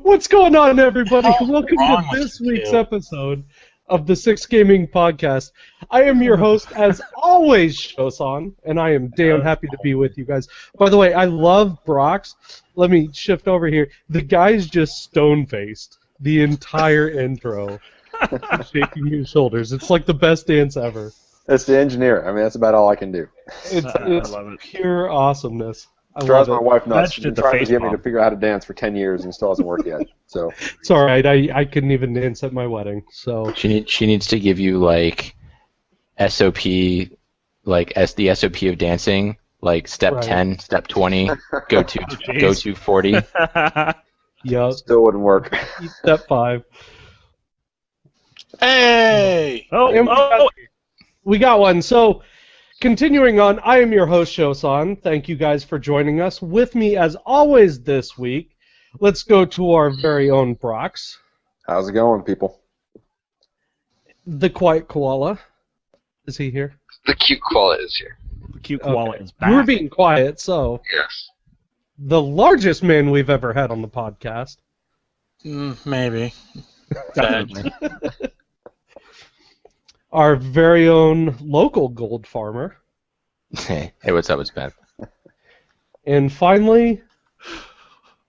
What's going on, everybody? Welcome to this week's episode of the Six Gaming Podcast. I am your host, as always, Showsan, and I am damn happy to be with you guys. By the way, I love Brox. Let me shift over here. The guy's just stone-faced the entire intro, shaking his shoulders. It's like the best dance ever. It's the engineer. I mean, that's about all I can do. It's pure awesomeness. I drives love my wife nuts. She's been trying to get me to figure out how to dance for 10 years and it still hasn't worked yet. So it's all right. I couldn't even dance at my wedding. So she needs to give you like SOP, like the SOP of dancing, like step 10, step 20, go to 40. Yep. Still wouldn't work. Step 5. Hey! We got one. So, continuing on, I am your host, Showsan. Thank you guys for joining us. With me, as always, this week, let's go to our very own Brox. How's it going, people? The quiet koala. Is he here? The cute koala is here. The cute koala is back. You were being quiet, so. Yes. The largest man we've ever had on the podcast. Maybe. Definitely. Our very own local gold farmer. Hey, what's up? It's bad. And finally...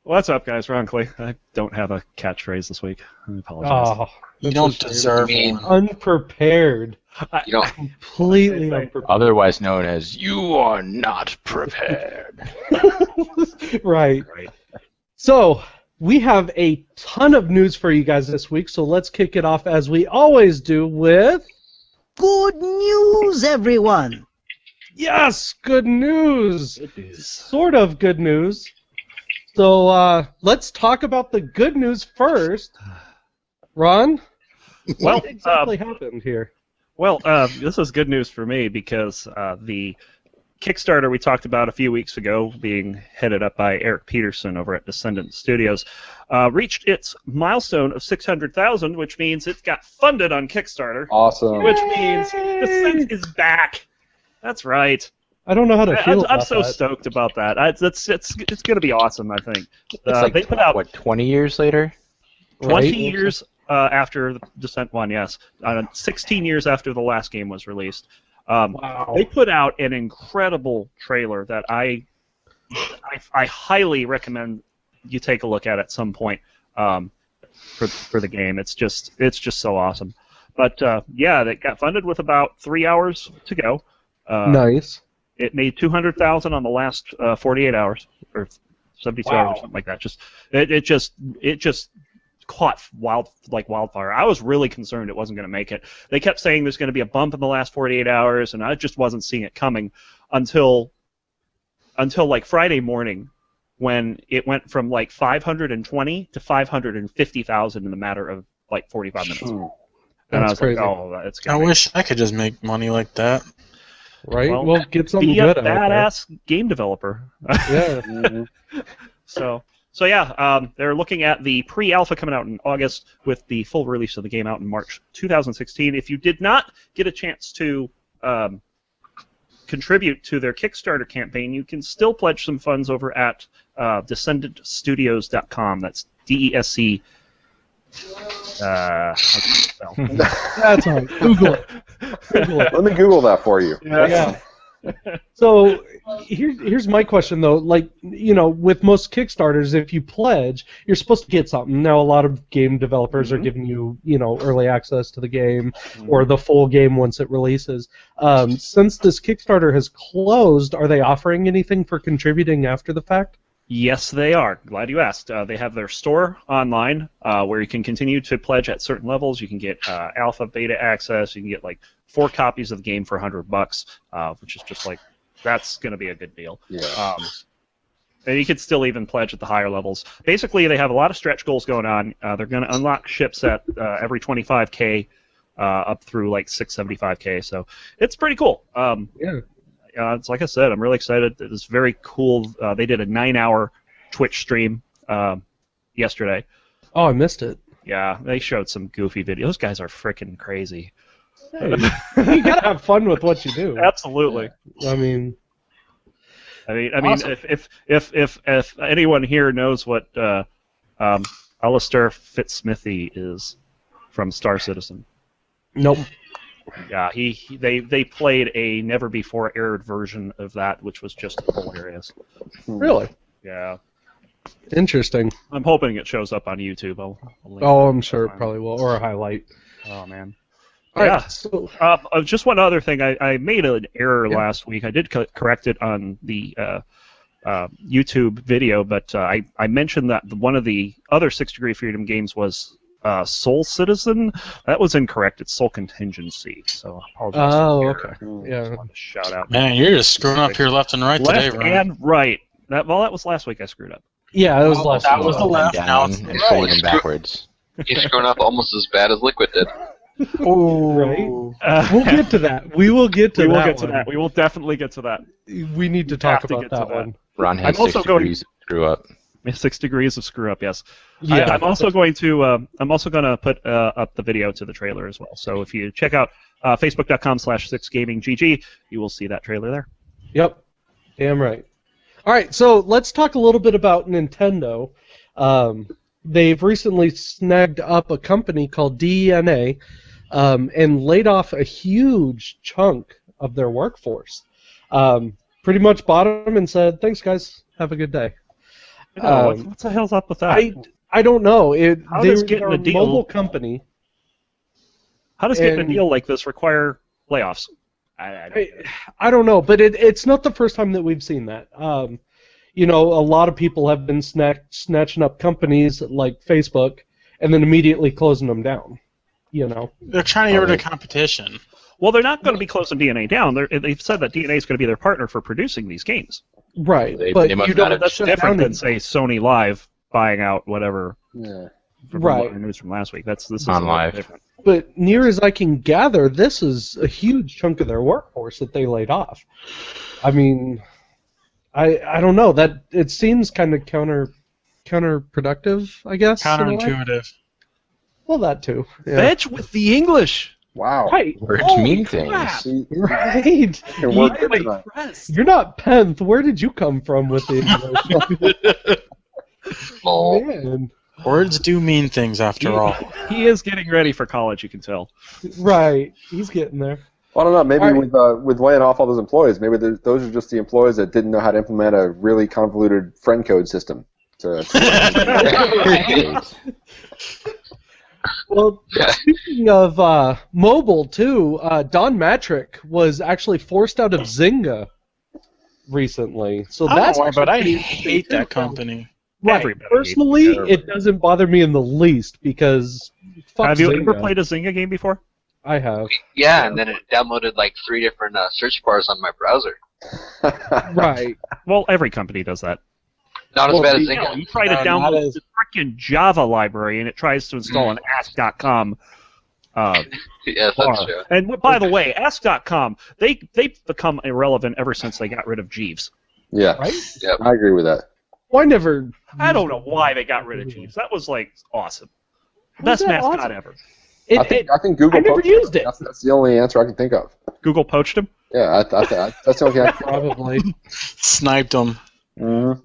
What's up, guys? Roncli. I don't have a catchphrase this week. I apologize. Oh, you don't deserve one. Unprepared. You don't. Completely unprepared. Otherwise known as, you are not prepared. Right. So, we have a ton of news for you guys this week, so let's kick it off as we always do with... Good news, everyone! Yes, good news! Sort of good news. So, let's talk about the good news first. Ron? What exactly happened here? Well, this is good news for me because the Kickstarter we talked about a few weeks ago, being headed up by Eric Peterson over at Descendant Studios, reached its milestone of 600,000, which means it got funded on Kickstarter. Awesome. Which means Descent is back. That's right. I don't know how to feel about I'm so that. stoked about that. It's going to be awesome, I think. It's like, they put out, what, 20 years later? 20 years after the Descent one, yes. 16 years after the last game was released. Wow. They put out an incredible trailer that I highly recommend you take a look at some point for the game. It's just so awesome. But yeah, they got funded with about 3 hours to go. Nice. It made 200,000 on the last 48 hours or 72 hours or something like that. It just caught like wildfire. I was really concerned it wasn't going to make it. They kept saying there's going to be a bump in the last 48 hours, and I just wasn't seeing it coming until like Friday morning, when it went from like 520 to 550,000 in the matter of like 45 minutes. And I was crazy. like, oh, it's I wish I could just make money like that. Right? Well, get something be good a out there. badass game developer. Yeah. So yeah, they're looking at the pre-alpha coming out in August with the full release of the game out in March 2016. If you did not get a chance to contribute to their Kickstarter campaign, you can still pledge some funds over at DescendantStudios.com. That's DESC. That's all right. Google it. Let me Google that for you. Yeah. So here's my question though. Like, you know, with most Kickstarters, if you pledge, you're supposed to get something. Now, a lot of game developers are giving you, you know, early access to the game or the full game once it releases. Since this Kickstarter has closed, are they offering anything for contributing after the fact? Yes, they are. Glad you asked. They have their store online where you can continue to pledge at certain levels. You can get alpha, beta access. You can get like 4 copies of the game for $100, which is just like, that's going to be a good deal. Yeah. And you could still even pledge at the higher levels. Basically, they have a lot of stretch goals going on. They're going to unlock ships at every 25K up through like 675K. So it's pretty cool. Yeah. It's like I said, I'm really excited. It was very cool. They did a 9-hour Twitch stream yesterday. Oh, I missed it. Yeah, they showed some goofy videos. Those guys are freaking crazy. Hey, you gotta have fun with what you do. Absolutely. I mean, awesome. if anyone here knows what Alistair Fitzsmithy is from Star Citizen. nope. Yeah, they played a never before aired version of that, which was just hilarious. Really? Yeah. Interesting. I'm hoping it shows up on YouTube. I'll link Oh, it. I'm sure it probably will, or a highlight. Oh man. All Yeah. right, so Just one other thing. I made an error last week. I did correct it on the YouTube video, but I mentioned that one of the other 6 Degree Freedom games was Soul Citizen. That was incorrect. It's Soul Contingency. So I apologize. Oh, for okay. the error. Yeah. Just wanted to shout out. Man, you're just screwing up here left and right today, Left Ryan. and right. That was last week I screwed up. Yeah, it was last. that was week. the left. Down Now and it's forward right. and backwards. He's screwing up almost as bad as Liquid did. Oh, Right? We'll get to that. We will get to We will that. get to one. that. We will definitely get to that. We need to talk have to about get to that that. one. Ron has I'm also 6 going- degrees of screw up. 6 degrees of screw up. Yes. Yeah. I'm also going to put up the video to the trailer as well. So if you check out facebook.com/6gaminggg, you will see that trailer there. Yep. Damn right. All right, so let's talk a little bit about Nintendo. They've recently snagged up a company called DNA and laid off a huge chunk of their workforce. Pretty much bought them and said, "Thanks, guys. Have a good day." What the hell's up with that? I don't know. How does getting they're a a deal- mobile company. How does getting a and- deal like this require layoffs? I don't. I don't know, but it's not the first time that we've seen that. You know, a lot of people have been snatching up companies like Facebook and then immediately closing them down. You know. they're trying to get rid of competition. Well, they're not going to be closing DNA down. They've said that DNA is going to be their partner for producing these games. Right, They but must you not don't have- That's shut different down than, say, Sony Live buying out whatever. Yeah. From Right. the news from last week. This is On a little Live. different. But near as I can gather, this is a huge chunk of their workforce that they laid off. I mean, I don't know. That it seems kind of counterproductive, I guess. in a way. Counterintuitive. Well, that too. Yeah. Edge with the English. Wow. Right. Words Holy mean crap. things. See, Right. can work Wait, tonight. You're not Penth. Where did you come from with the English? Oh, Man. Words do mean things after all. He is getting ready for college, you can tell. Right. He's getting there. Well, I don't know. Maybe All right. with laying off all those employees, maybe those are just the employees that didn't know how to implement a really convoluted friend code system. Well, speaking of mobile too, Don Matrick was actually forced out of Zynga recently. So I don't that's know why, but I actually- hate that company. Right. Everybody Personally, hates Zynga. it doesn't bother me in the least because fuck Have you Zynga. ever played a Zynga game before? I have. yeah, and then it downloaded like 3 different search bars on my browser. Right. Well, every company does that. Not Well, as bad as the- You, Zynga. you try to No, not download as- the freaking Java library, and it tries to install an Ask.com Yes, bar. that's true. And by the way, Ask.com, they've become irrelevant ever since they got rid of Jeeves. Yeah, Right? Yep. I agree with that. Well, I never. I don't know why they got rid of Jeeves. That was like awesome. Was Best that mascot awesome? ever. It, I think Google. I never poached used it. That's the only answer I can think of. Google poached him. Yeah, that's the only thing I can probably. Sniped them. Mhm.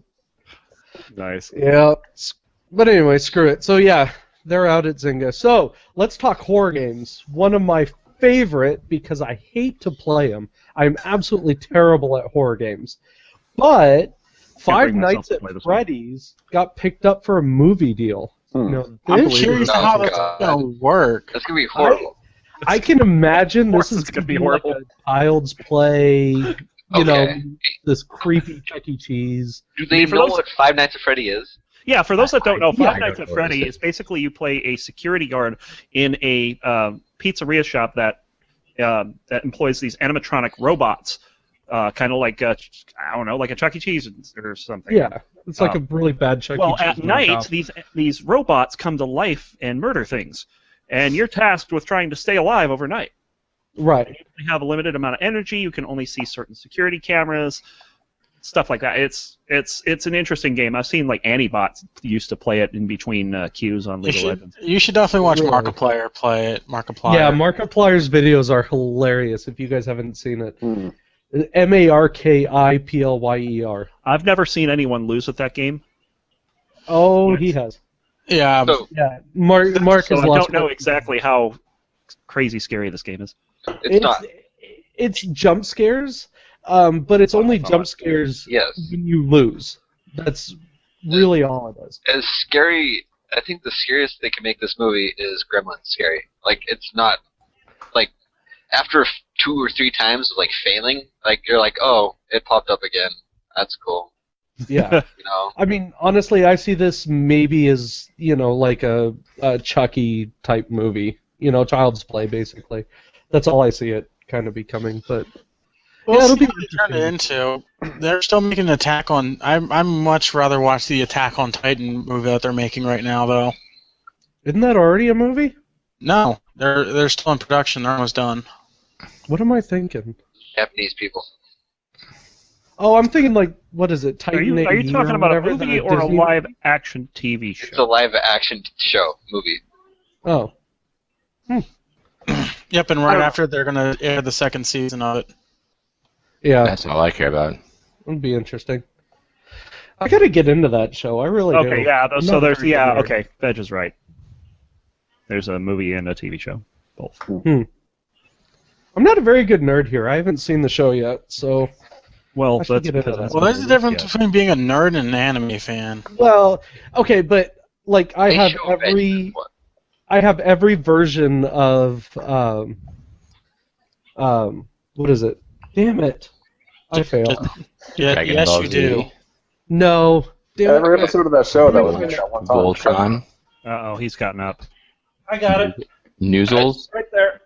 Nice. Yeah. But anyway, screw it. So yeah, they're out at Zynga. So let's talk horror games. One of my favorite because I hate to play them. I'm absolutely terrible at horror games. But Five bring myself Nights to at play this one. Freddy's got picked up for a movie deal. Hmm. You know, I'm this- curious Oh, how that's God. gonna work. That's gonna be horrible. I can imagine course this is it's gonna going be to be like horrible. a child's play, you know, Okay. this creepy Chuck E. Cheese. Do they for know those- what Five Nights at Freddy is? Yeah, for those that don't know, Yeah, Five I Nights know at what Freddy it is basically you play a security guard in a pizzeria shop that employs these animatronic robots, kind of like I don't know, like a Chuck E. Cheese or something. Yeah, it's like a really bad Chuck Well, E. Cheese. at night, knockoff. these robots come to life and murder things, and you're tasked with trying to stay alive overnight. Right. You have a limited amount of energy. You can only see certain security cameras, stuff like that. It's an interesting game. I've seen like Antibots used to play it in between queues on League of Legends. You should definitely watch Really? Markiplier play it. Markiplier. Yeah, Markiplier's videos are hilarious if you guys haven't seen it. Hmm. Markiplyer. I've never seen anyone lose at that game. Oh, he has. Yeah. So Yeah, Mark So has I lost. don't know exactly how crazy scary this game is. it's not. It's jump scares, but it's only thought. jump scares Yes. when you lose. That's really all it is. As scary, I think the scariest they can make this movie is Gremlins scary. Like, it's not, like, after 2 or 3 times of, like, failing, like, you're like, oh, it popped up again. That's cool. Yeah. You know? I mean, honestly, I see this maybe as, like a Chucky type movie. Child's Play, basically. That's all I see it kind of becoming, but... Well, yeah, it'll be see what they turn it into. They're still making an Attack on... I'd much rather watch the Attack on Titan movie that they're making right now, though. Isn't that already a movie? No, they're still in production. They're almost done. What am I thinking? Japanese people. Oh, I'm thinking like, what is it? Are you Titan AE talking or about a whatever, movie the or a Disney- live action TV It's a show? live action show, movie. Oh. Yep, and right after they're gonna air the second season of it. Yeah, That's all I care about. it'll be interesting. I gotta get into that show. I really do. Okay, yeah. I'm So not there's very familiar. okay. Veg is right. There's a movie and a TV show, both. I'm not a very good nerd here. I haven't seen the show yet, so. Well, I should that's get into because that. it's Well, there's a not difference released between being a nerd and an anime fan. Well, okay, but like I They have show Avengers one. I have every version of what is it? Damn it! I failed. Yeah, Dragon yes, Ball you Z, do. No. Damn it. Every episode of that show that was made at one time. Voltron, yet. Uh-oh, he's gotten up. I got it Noozles. right there.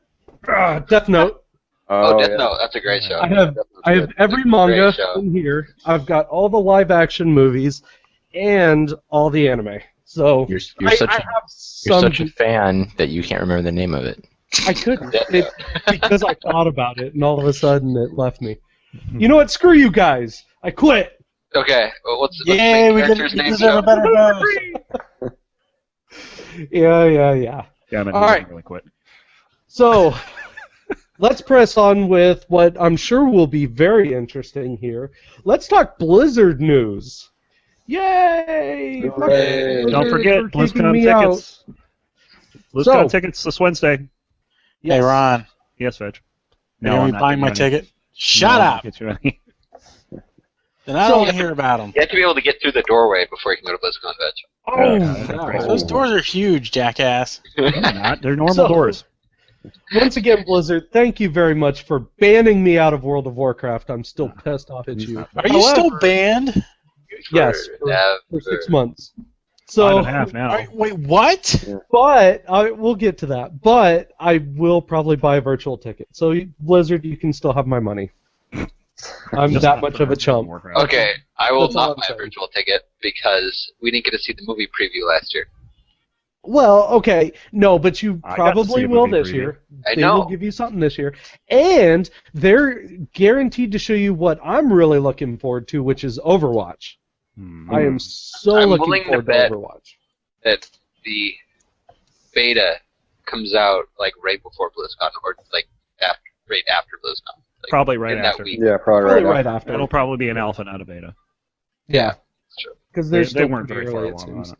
Death Note. Oh, Death yeah. Note. That's a great show. I have every manga Great show. in here. I've got all the live action movies and all the anime. So You're I such have you're some. such a fan that you can't remember the name of it. I couldn't Death it, because I thought about it, and all of a sudden it left me. You know what? Screw you guys. I quit. Okay, well, what's Yay, the we character's name? deserve a better vote. Yeah. Yeah, I mean, All he right. didn't really quit. So let's press on with what I'm sure will be very interesting here. Let's talk Blizzard news. Yay! Hooray. Blizzard Don't forget for kicking BlizzCon me tickets. BlizzCon So- tickets this Wednesday. Yes. Hey, Ron, Yes, Veg. you're gonna I'm be not buying my getting you any. ticket? Shut No, up! Get you any. Then I don't want to hear about them. You have to be able to get through the doorway before you can go to BlizzCon, Veg. Oh, Those doors are huge, jackass. They're not. They're normal So- doors. Once again, Blizzard, thank you very much for banning me out of World of Warcraft. I'm still pissed off at you. Are you still banned? Yes, for 6 months. So, 5.5 now. Wait, what? but we'll get to that. But I will probably buy a virtual ticket. So, Blizzard, you can still have my money. I'm Just that not much for of a chump. Warcraft. Okay, I will That's all not I'm buy a saying. virtual ticket because we didn't get to see the movie preview last year. Well, okay, no, but you I got to see probably a will movie this preview. year. I They know. will give you something this year, and they're guaranteed to show you what I'm really looking forward to, which is Overwatch. Hmm. I am so I'm looking willing to forward to bet- Overwatch. That the beta comes out like right before BlizzCon or like right after BlizzCon. Like, Probably right in after. that week. Yeah, probably Probably right. right after. It'll probably be an alpha, not a beta. Yeah, Sure. because They, they're they still weren't pretty very far early, it along seems. on it.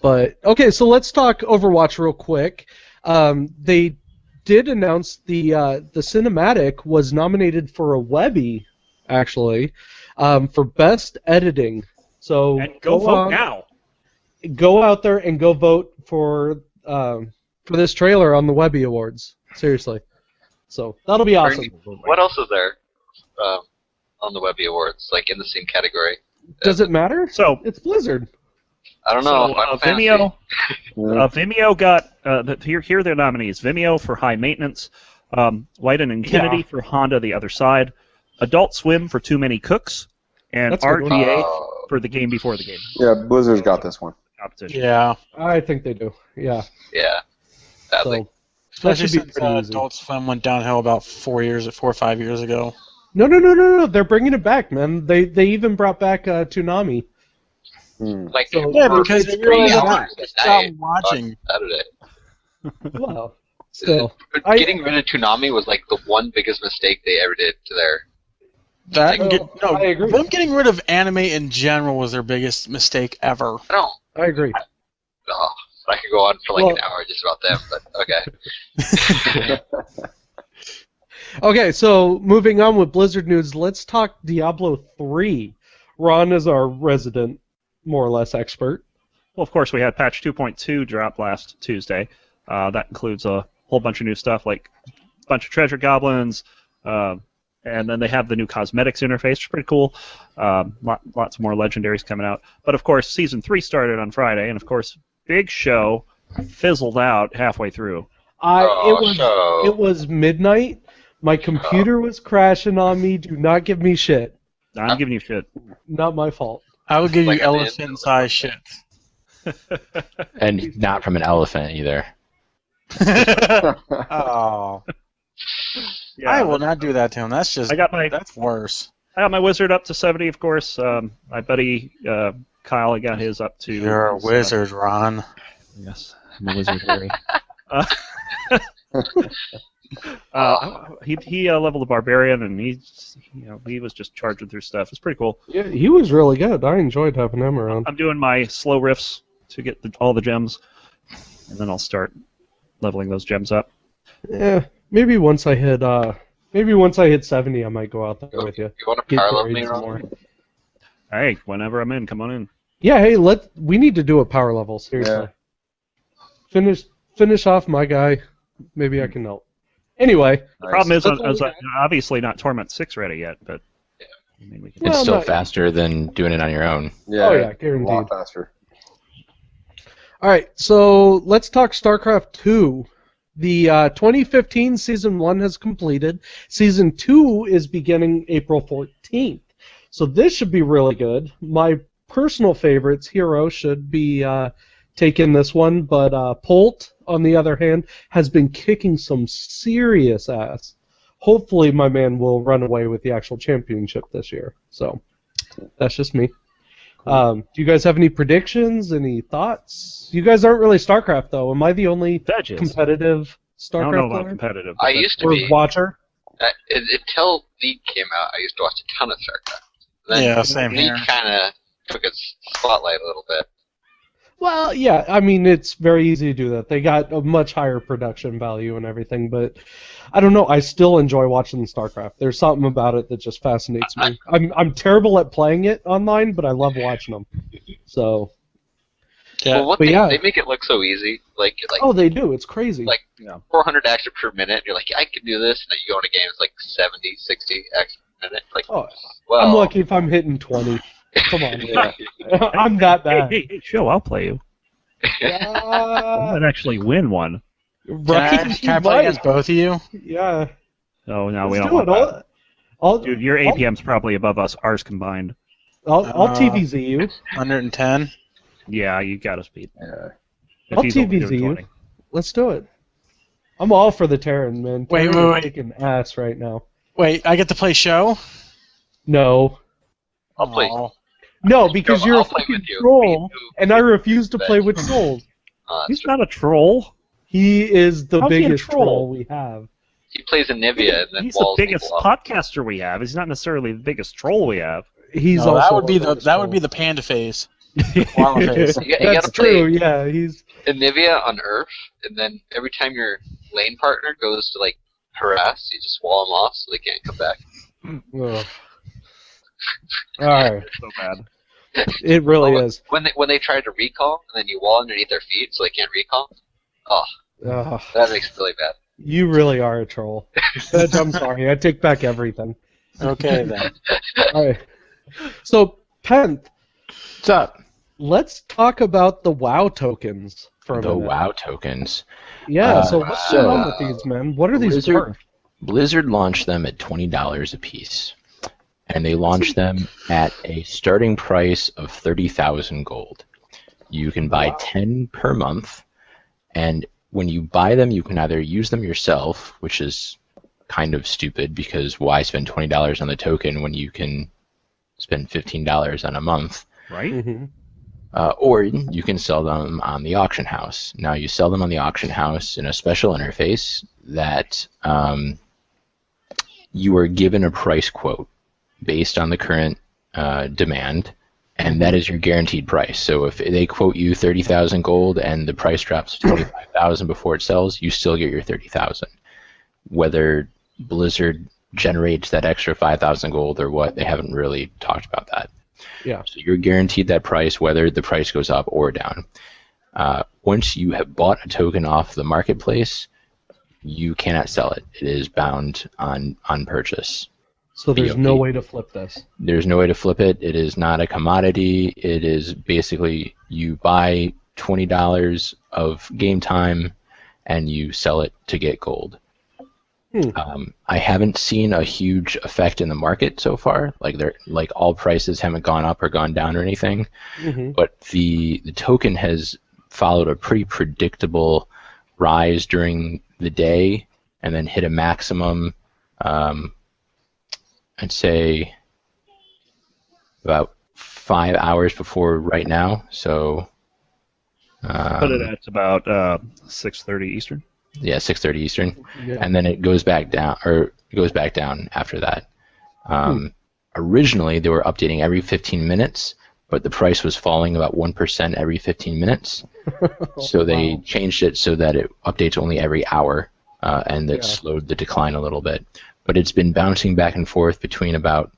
But okay, so let's talk Overwatch real quick. They did announce the cinematic was nominated for a Webby, actually, for best editing. So And go vote now. Go out there and go vote for this trailer on the Webby Awards. Seriously. So that'll be awesome. What else is there on the Webby Awards, like in the same category? Does it matter? So, It's Blizzard. I don't know. so Final Fantasy. Vimeo got here are their nominees: Vimeo for High Maintenance, Light and Infinity for Honda: The Other Side, Adult Swim for Too Many Cooks, and That's a good one. RTA Oh. for The Game Before the Game. Yeah, Blizzard's got this one. Competition. Yeah. I think they do. Yeah. Yeah. Sadly. So Especially should be since pretty easy. Adult Swim went downhill about 4 or 5 years ago. No. They're bringing it back, man. They even brought back Toonami. Like, So- Yeah, for because they 3 realized hours that a stop night watching. on Saturday. Well, still. Getting rid of Toonami was like the one biggest mistake they ever did to their. That and I agree. them getting rid of anime in general was their biggest mistake ever. I agree. Oh, I could go on for like Well- an hour just about them, but okay. Okay, so moving on with Blizzard news, let's talk Diablo 3. Ron is our resident, more or less, expert. Well, of course, we had patch 2.2 drop last Tuesday. That includes a whole bunch of new stuff, like a bunch of treasure goblins, and then they have the new cosmetics interface, which is pretty cool. Lots more legendaries coming out. But of course, Season 3 started on Friday, and of course, big show fizzled out halfway through. It was midnight. My computer was crashing on me. Do not give me shit. I'm giving you shit. Not my fault. I would give Like you a elephant-sized shit. And not from an elephant either. Oh. Yeah, I will not do that to him. That's just. That's worse. I got my wizard up to 70, of course. My buddy Kyle, I got his up to. You're a wizard, Ron. Yes, I'm a wizard, Harry. He leveled the barbarian, and he was just charging through stuff. It's pretty cool. Yeah, he was really good. I enjoyed having him around. I'm doing my slow riffs to get all the gems, and then I'll start leveling those gems up. Yeah, maybe once I hit 70, I might go out there with you. You want to Get power level buried me, some Ron? more. Hey, whenever I'm in, come on in. Yeah, hey, we need to do a power level, seriously. Yeah. Finish off my guy. Maybe I can help. Anyway. The problem is, That's I was all we obviously not Torment 6 ready yet, but I mean, we can. It's Well, still not- faster than doing it on your own. Yeah, Oh, yeah, a guaranteed. lot faster. All right, so let's talk StarCraft 2. The 2015 Season 1 has completed. Season 2 is beginning April 14th. So this should be really good. My personal favorites, Hero, should be taking this one, but Polt, on the other hand, has been kicking some serious ass. Hopefully my man will run away with the actual championship this year. So that's just me. Do you guys have any predictions, any thoughts? You guys aren't really StarCraft, though. Am I the only Veggies. competitive I don't know StarCraft about player? competitive. I used to Or be. watcher? Until League came out, I used to watch a ton of StarCraft. Then Yeah, same League here. kind of took its spotlight a little bit. Well, yeah, I mean, it's very easy to do that. They got a much higher production value and everything, but I don't know. I still enjoy watching StarCraft. There's something about it that just fascinates me. I'm terrible at playing it online, but I love watching them. So, Yeah. Well, but yeah. they make it look so easy. Like Oh, they do. It's crazy. Like 400 action per minute. You're like, I can do this, and then you go in a game, it's like 70, 60 action per minute. Like, Oh, well, I'm lucky if I'm hitting 20. Come on. Yeah. I'm that bad. Hey, show, I'll play you. I Yeah, might actually win one. right? Can I play against both of you? Yeah. Oh, no, we Let's don't do want it. that. I'll, Dude, your APM's probably above us, ours combined. I'll TVZ you. 110. Yeah, you got us beat. Yeah. If I'll he's only TVZ doing you. 20. Let's do it. I'm all for the Terran, man. Wait, Terran wait, is kicking ass right now. Wait, I get to play show? No. I'll play. Oh. No, because I'll you're a play fucking with you. troll, Me too. and I refuse to play with trolls. He's not a troll. He is the How's he a biggest troll? troll we have. He plays Anivia and then He's the walls biggest people up. podcaster we have. He's not necessarily the biggest troll we have. He's No, also that would be our the biggest that would be troll. the panda face. Koala face. You That's gotta play true. Yeah, he's Anivia on Earth, and then every time your lane partner goes to like harass, you just wall them off so they can't come back. ugh. All right. So bad. It really Oh, is. When they try to recall, and then you wall underneath their feet so they can't recall. Oh, Ugh. that makes it really bad. You really are a troll. I'm sorry. I take back everything. Okay then. All right. So, Penth, What's up? let's talk about the WoW tokens for a The minute. WoW tokens. Yeah. So what's so- going on with these, man? What are these Blizzard- worth? Blizzard launched them at $20 a piece, and they launched them at a starting price of 30,000 gold. You can buy 10 per month, and when you buy them, you can either use them yourself, which is kind of stupid because why spend $20 on the token when you can spend $15 on a month? Right. Mm-hmm. Or you can sell them on the auction house. Now you sell them on the auction house in a special interface that you are given a price quote based on the current demand, and that is your guaranteed price. So if they quote you 30,000 gold and the price drops to 25,000 before it sells, you still get your 30,000. Whether Blizzard generates that extra 5,000 gold or what, they haven't really talked about that. Yeah. So you're guaranteed that price whether the price goes up or down. Once you have bought a token off the marketplace, you cannot sell it. It is bound on purchase. So there's BOP. no way to flip this. There's no way to flip it. It is not a commodity. It is basically you buy $20 of game time and you sell it to get gold. I haven't seen a huge effect in the market so far. Like all prices haven't gone up or gone down or anything. Mm-hmm. But the token has followed a pretty predictable rise during the day and then hit a maximum. I'd say about 5 hours before right now. So Put it at about 6:30 Eastern. Yeah, 6:30 Eastern, Yeah. and then it goes back down, after that. Originally, they were updating every 15 minutes, but the price was falling about 1% every 15 minutes. So they changed it so that it updates only every hour, and that slowed the decline a little bit. But it's been bouncing back and forth between about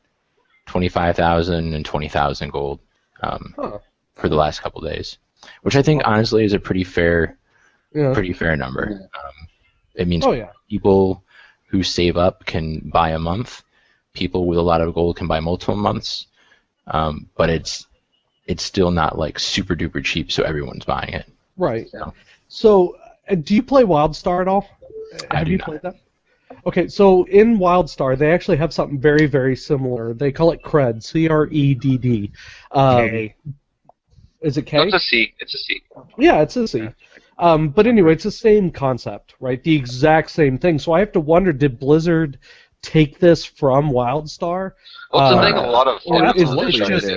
25,000 and 20,000 gold for the last couple days, which I think honestly is a pretty fair number. It means people who save up can buy a month. People with a lot of gold can buy multiple months, but it's still not like super duper cheap, so everyone's buying it. Right. So, do you play WildStar at all? Have you not. played that? Okay, so in WildStar, they actually have something very, very similar. They call it CRED, C-R-E-D-D. K. Is it K? No, it's a C. It's a C. Yeah, it's a C. But anyway, it's the same concept, right? The exact same thing. So I have to wonder, did Blizzard take this from WildStar? Well, it's a thing a lot of it's just,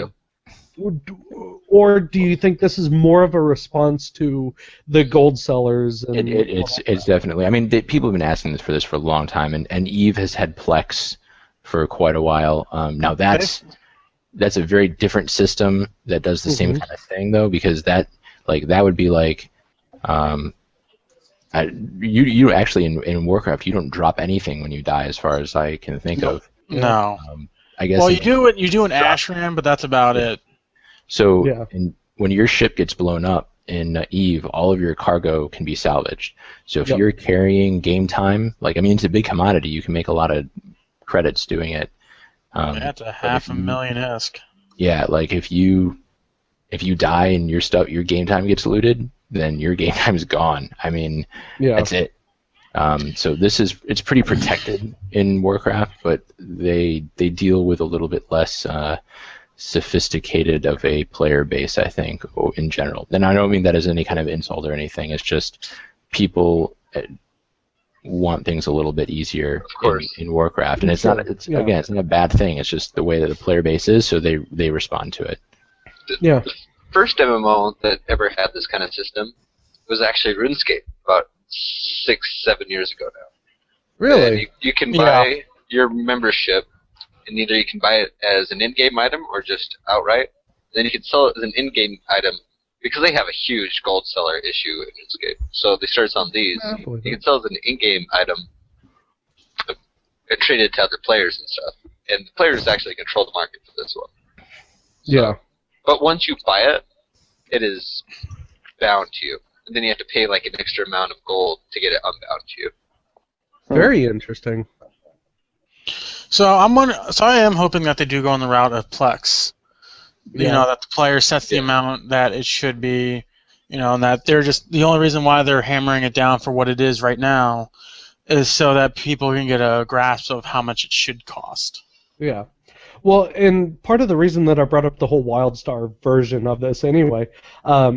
or do you think this is more of a response to the gold sellers? And It's definitely. I mean, people have been asking for this for a long time, and Eve has had Plex for quite a while. Now that's a very different system that does the same kind of thing, though, because that would be like. You actually in Warcraft you don't drop anything when you die, as far as I can think of. No. I guess. Well, you do an ashram, but that's about it. So when your ship gets blown up in Eve, all of your cargo can be salvaged. So if you're carrying game time, it's a big commodity. You can make a lot of credits doing it. That's a $500,000-esque. Yeah, like if you die and your game time gets looted, then your game time is gone. I mean, that's it. So it's pretty protected in Warcraft, but they deal with a little bit less sophisticated of a player base, I think, in general. And I don't mean that as any kind of insult or anything. It's just people want things a little bit easier in Warcraft, and it's not a bad thing. It's just the way that the player base is, so they respond to it. Yeah. The first MMO that ever had this kind of system was actually RuneScape, about 6-7 years ago now. Really? You can buy your membership, and either you can buy it as an in-game item or just outright. Then you can sell it as an in-game item, because they have a huge gold seller issue in RuneScape. So they started selling these. You can sell it as an in-game item, trade it to other players and stuff. And the players actually control the market for this one. Yeah. But once you buy it, it is bound to you. And then you have to pay like an extra amount of gold to get it unbound to you. Very interesting. So I am hoping that they do go on the route of Plex. You know, that the player sets the amount that it should be, and that they're just the only reason why they're hammering it down for what it is right now is so that people can get a grasp of how much it should cost. Yeah. Well, and part of the reason that I brought up the whole WildStar version of this anyway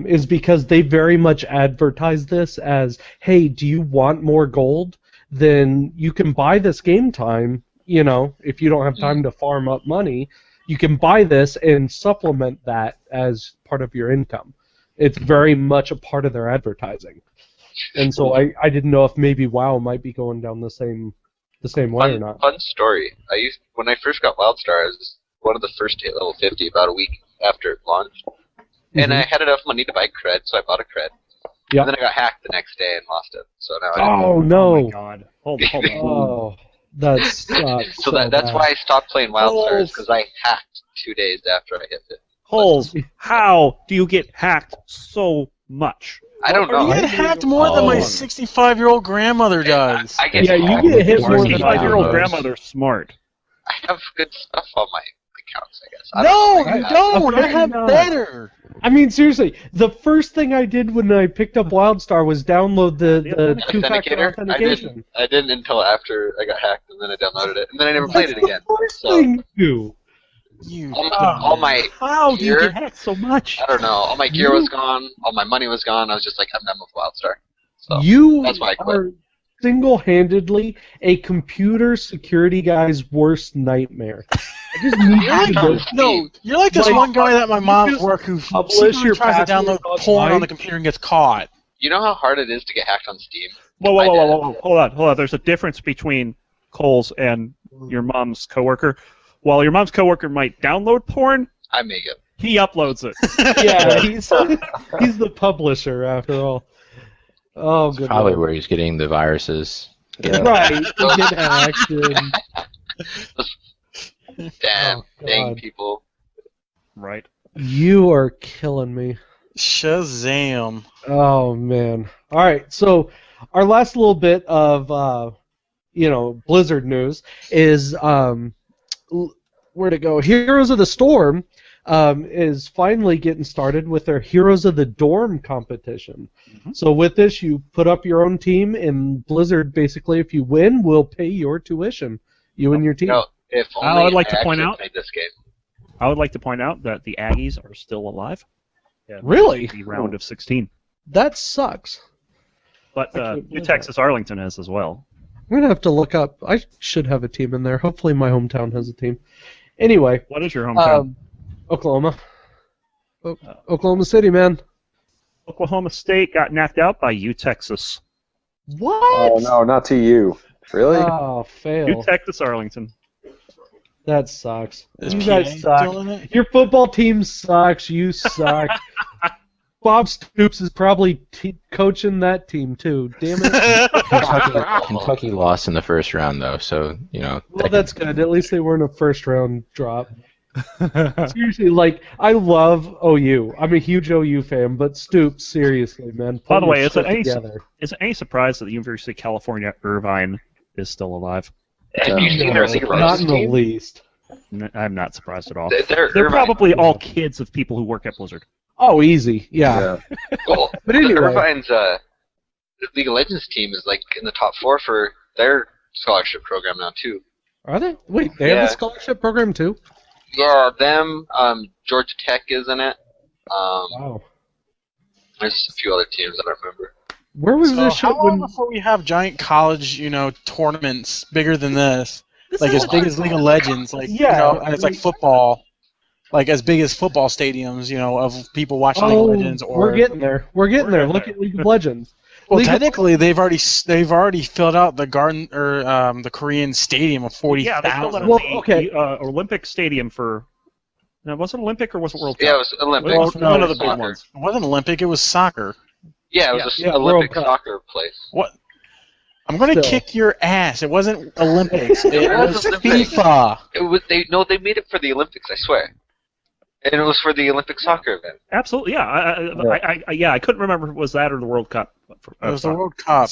is because they very much advertise this as, hey, do you want more gold? Then you can buy this game time, you know, if you don't have time to farm up money, you can buy this and supplement that as part of your income. It's very much a part of their advertising. And so I didn't know if maybe WoW might be going down the same way or not. Fun story. When I first got WildStar, I was one of the first to hit level 50 about a week after it launched. And I had enough money to buy cred, so I bought a cred. Yep. And then I got hacked the next day and lost it. So now no. Oh my god. Hold on. Oh, that's so that's why I stopped playing WildStar, because I hacked 2 days after I hit it. Colz, how do you get hacked so much? I don't know. You get hacked more than my 65-year-old grandmother does. I get you get hit more than 65-year-old grandmother's smart. I have good stuff on my accounts, I guess. No, you don't. I have better. I mean, seriously, the first thing I did when I picked up WildStar was download the two-factor authentication. I didn't until after I got hacked, and then I downloaded it, and then I never played it again. First thing you do. All my How do you gear, get hacked so much? I don't know. All my gear was gone. All my money was gone. I was just like, I'm done with WildStar. So you that's why I quit. are single-handedly a computer security guy's worst nightmare. I just need you to No, you're like this one guy at my mom's work who publish your tries to download porn on the computer and gets caught. You know how hard it is to get hacked on Steam? Whoa. Hold on. There's a difference between Colz and your mom's coworker. While your mom's coworker might download porn, I make it. He uploads it. Yeah, he's the publisher after all. Oh, good. Probably where he's getting the viruses. Yeah. Right, he get hacked. Dang people. Right. You are killing me. Shazam. Oh man. All right, so our last little bit of Blizzard news is where'd it go? Heroes of the Storm is finally getting started with their Heroes of the Dorm competition. Mm-hmm. So with this, you put up your own team, and Blizzard basically, if you win, will pay your tuition. You and your team. No, if only I would like to point out this game. I would like to point out that the Aggies are still alive. Yeah, really? The round of 16. That sucks. But New Texas Arlington has as well. I'm gonna have to look up. I should have a team in there. Hopefully, my hometown has a team. Anyway. What is your hometown? Oklahoma. Oklahoma City, man. Oklahoma State got knocked out by U Texas. What? Oh no, not TU. Really? Oh, fail. U Texas Arlington. That sucks. Is You PA guys suck. still in it? Your football team sucks. You suck. Bob Stoops is probably coaching that team too. Damn it. Kentucky lost in the first round, though, so, you know. Well, that's good. At least they weren't a first-round drop. Seriously, I love OU. I'm a huge OU fan, but Stoops, seriously, man. By the way, is it any surprise that the University of California, Irvine is still alive? Have you seen their League of Not in Legends the team? least. I'm not surprised at all. They're probably all kids of people who work at Blizzard. Oh, easy. Yeah. Cool. But anyway. Irvine's League of Legends team is in the top 4 for their scholarship program now too. Are they? Wait, they have a scholarship program too? Yeah, them. Georgia Tech is in it. Wow. There's a few other teams I don't remember. Where was this how shit long when? before we have giant college, tournaments bigger than this? As big as League of Legends, and it's like football. Like as big as football stadiums, of people watching League of Legends. Or we're getting there. Look at League of Legends. Well, technically, they've already filled out the garden or the Korean stadium of 40,000. Yeah, they filled out the Olympic Stadium for. Now, was it Olympic or was it World Cup? Yeah, it was Olympic. It was one of the big soccer. ones. It wasn't Olympic. It was soccer. Yeah, it was an World Olympic Cup. soccer place. What? I'm gonna kick your ass. It wasn't Olympics. It was Olympics. FIFA. It was they made it for the Olympics, I swear. And it was for the Olympic soccer event. Absolutely, yeah. I couldn't remember if it was that or the World Cup. It was the World Cup.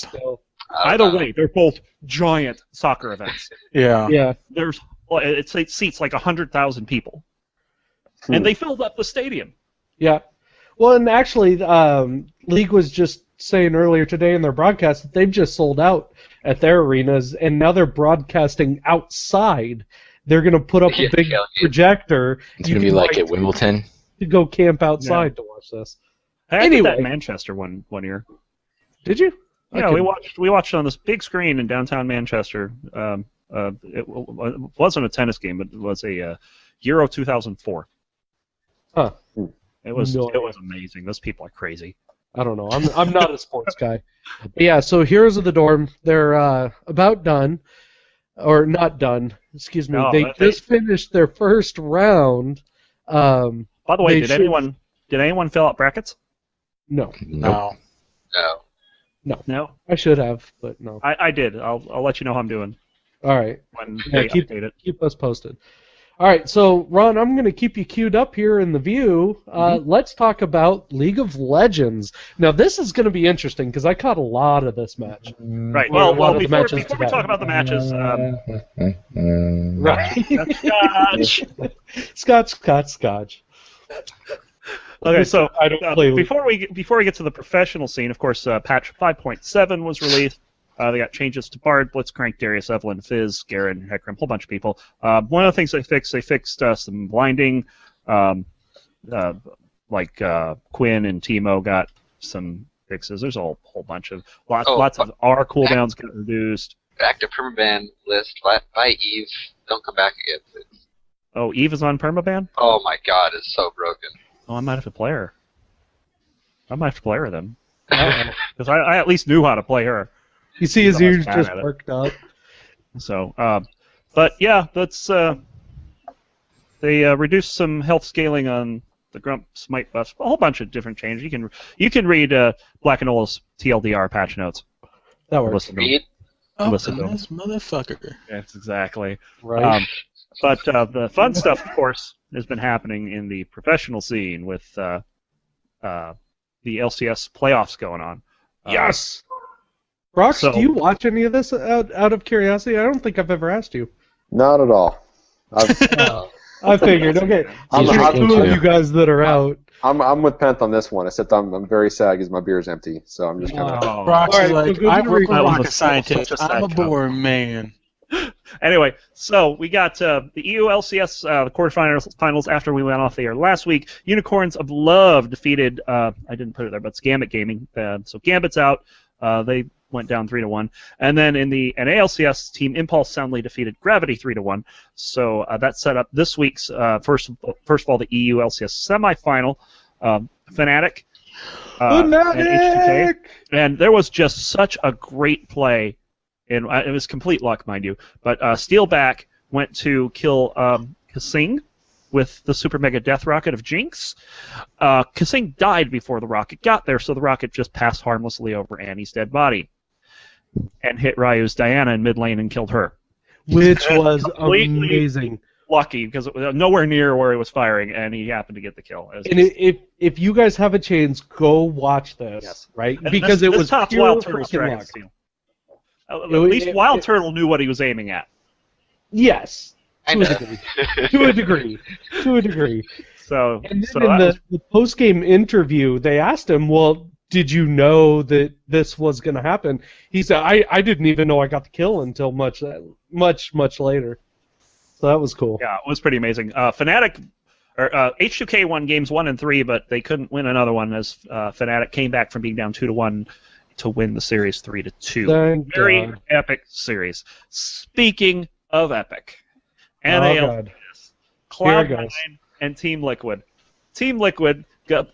Either way, they're both giant soccer events. Yeah. Yeah. It seats like 100,000 people, and they filled up the stadium. Yeah. Well, and actually, League was just saying earlier today in their broadcast that they've just sold out at their arenas, and now they're broadcasting outside they're going to put up a big projector. It's going to be like at Wimbledon. To go camp outside to watch this. I did that in Manchester one year. Did you? Yeah, we watched on this big screen in downtown Manchester. It wasn't a tennis game, but it was a Euro 2004. Huh. It was amazing. Those people are crazy. I don't know. I'm not a sports guy. But yeah, so Heroes of the Dorm, they're about done. Or not done. Excuse me. No, they just finished their first round. By the way, did anyone fill out brackets? No. No. No. I should have, but no. I did. I'll let you know how I'm doing. All right. When they update it. Keep us posted. All right, so Ron, I'm going to keep you queued up here in the view. Let's talk about League of Legends. Now, this is going to be interesting because I caught a lot of this match. Right. Well, before we talk about the matches, right? Scotch. Okay, so I don't play before we get to the professional scene, of course, patch 5.7 was released. They got changes to Bard, Blitzcrank, Darius, Evelyn, Fizz, Garen, Hecarim, a whole bunch of people. One of the things they fixed some blinding, like Quinn and Teemo got some fixes. There's a whole bunch of lots of R cooldowns got reduced. Back to permaban list. Bye, Eve. Don't come back again, please. Oh, Eve is on permaban? Oh my God, it's so broken. Oh, I might have to play her. Then. Because I at least knew how to play her. You see his ears just perked up. So, but yeah, that's they reduced some health scaling on the Grump Smite buffs. A whole bunch of different changes. You can read Black and Ola's TLDR patch notes. That works. Read. Listen to this motherfucker. Yes, exactly. Right. But the fun stuff, of course, has been happening in the professional scene with the LCS playoffs going on. Yes. Brox, do you watch any of this out of curiosity? I don't think I've ever asked you. Not at all. I figured. Okay, I'm two of you guys that are out. I'm with Penth on this one, except I'm very sad because my beer's empty, so I'm just kind of... Brox is like, I work with I was rocket scientist. I'm a boring man. Anyway, so we got the EU LCS the quarterfinals after we went off the air last week. Unicorns of Love defeated, I didn't put it there, but it's Gambit Gaming. So Gambit's out. They went down 3-1. And then in the ALCS, Team Impulse soundly defeated Gravity 3-1. So that set up this week's, first of all, the EU LCS semifinal. Fnatic and H2K. And there was just such a great play. And it was complete luck, mind you. But Steelback went to kill Kasing with the Super Mega Death Rocket of Jinx. Kasing died before the rocket got there, so the rocket just passed harmlessly over Annie's dead body and hit Ryu's Diana in mid lane and killed her. Which was amazing. Lucky, because it was nowhere near where he was firing, and he happened to get the kill. And if you guys have a chance, go watch this, right? And because this it was tops pure Wild Turtle's freaking Dragon luck. Steel. At least Wild Turtle knew what he was aiming at. Yes. I To know. a degree. To a degree. So, And then in the post-game interview, they asked him, well, did you know that this was going to happen? He said, I didn't even know I got the kill until much later. So that was cool. Yeah, it was pretty amazing. Fnatic, or H2K won games 1 and 3, but they couldn't win another one as Fnatic came back from being down 2-1 to win the series 3-2. Thank Very God. epic series. Speaking of epic, NAL, Cloud9 and Team Liquid. Team Liquid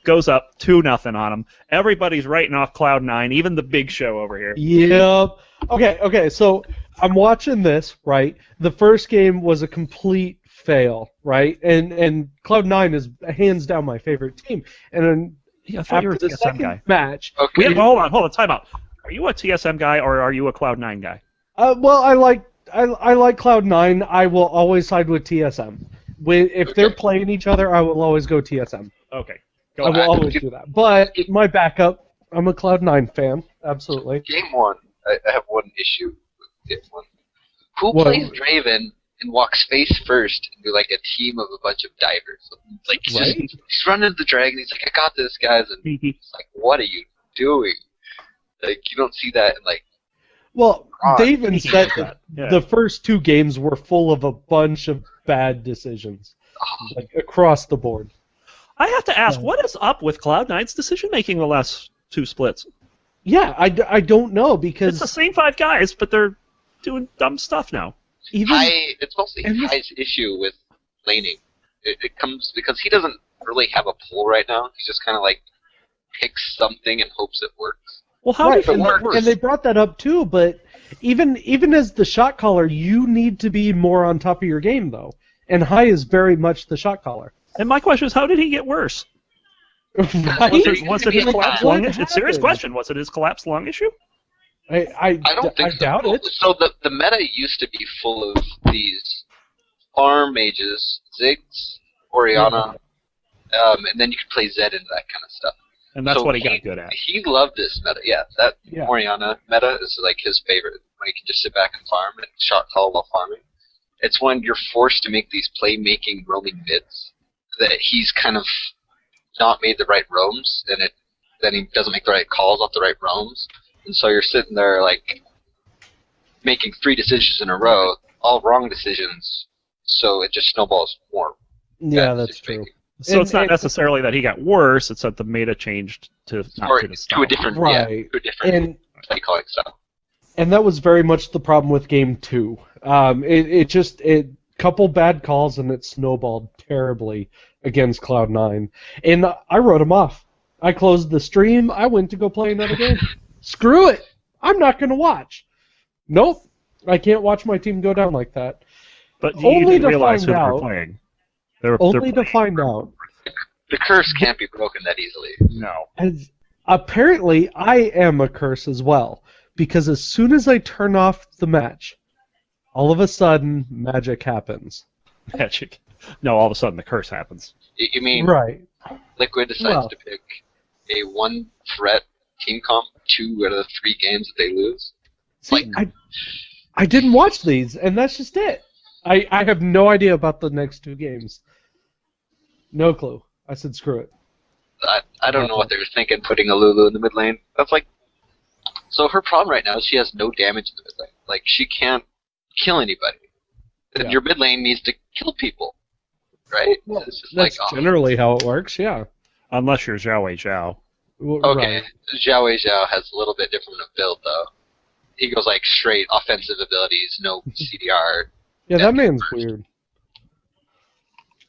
goes up 2-0 on them. Everybody's writing off Cloud9, even the big show over here. Yep. Okay, so I'm watching this, right? The first game was a complete fail, right? And Cloud9 is hands down my favorite team. And then I thought you were a after the TSM second guy. match... Okay. Hold on, time out. Are you a TSM guy or are you a Cloud9 guy? Well, I like Cloud9. I will always side with TSM. If they're playing each other, I will always go TSM. Okay. I will always do that. But my backup, I'm a Cloud9 fan. Absolutely. Game 1, I have one issue with it. Who What? plays Draven and walks face first and do like a team of a bunch of divers? Like he's running the dragon. He's like, I got this, guys. And it's like, what are you doing? Like you don't see that in like Well, God, they even said that Yeah. the first two games were full of a bunch of bad decisions, like across the board. I have to ask, Yeah. what is up with Cloud9's decision making the last two splits? Yeah, I don't know It's because the same 5 guys, but they're doing dumb stuff now. even It's mostly and this- Hai's issue with laning. It comes because he doesn't really have a pull right now. He just kind of like picks something and hopes it works. Well, how right, did and, it work? and they brought that up too. But even as the shot caller, you need to be more on top of your game though. And Hai is very much the shot caller. And my question is, how did he get worse? Right? Was it his collapse What lung issue? It's a serious happened? question. Was it his collapsed lung issue? I don't think I doubt so. it. So the meta used to be full of these farm mages, Ziggs, Orianna, and then you could play Zed into that kind of stuff. And that's So what he got good at. He loved this meta. Yeah, that Yeah. Orianna meta is like his favorite. When he can just sit back and farm and shot call while farming. It's when you're forced to make these play-making roaming bids that he's kind of not made the right roams, and then he doesn't make the right calls off the right roams, and so you're sitting there like making 3 decisions in a row, all wrong decisions, so it just snowballs more. Yeah, bad that's true. decision-making. So it's not And- necessarily that he got worse, it's that the meta changed to not Or fit his to style. a different, Right. to a different And play calling style. and that was very much the problem with game 2. It couple bad calls and it snowballed terribly against Cloud9. And I wrote him off. I closed the stream. I went to go play another game. Screw it. I'm not going to watch. Nope. I can't watch my team go down like that. But you Only didn't to realize who find they were out- playing. They're Only to playing- find out. The curse can't be broken that easily. No. As, apparently, I am a curse as well. Because as soon as I turn off the match, all of a sudden, magic happens. Magic. No, all of a sudden the curse happens. You mean Right. Liquid decides Well. to pick a 1-threat team comp 2 out of the 3 games that they lose? See, I didn't watch these, and that's just it. I have no idea about the next 2 games. No clue. I said screw it. I don't know what they were thinking putting a Lulu in the mid lane. That's like... So her problem right now is she has no damage in the mid lane. Like, she can't kill anybody. And Yeah. your mid lane needs to kill people. Right? Well, It's just That's like, oh, generally how it works, yeah. Unless you're Zhao Wei Zhao. okay, Right. Zhao Wei Zhao has a little bit different of build, though. He goes, like, straight offensive abilities, no CDR. Yeah, that man's weird.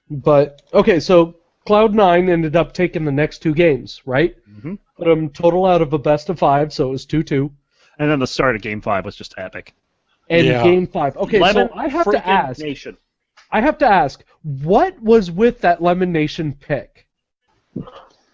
But, okay, so Cloud9 ended up taking the next 2 games, right? Mm-hmm. Put them total out of a best of 5, so it was 2-2. And then the start of Game 5 was just epic. And Yeah. game 5. Okay, Lemon so I have to freaking ask. Nation. What was with that Lemon Nation pick?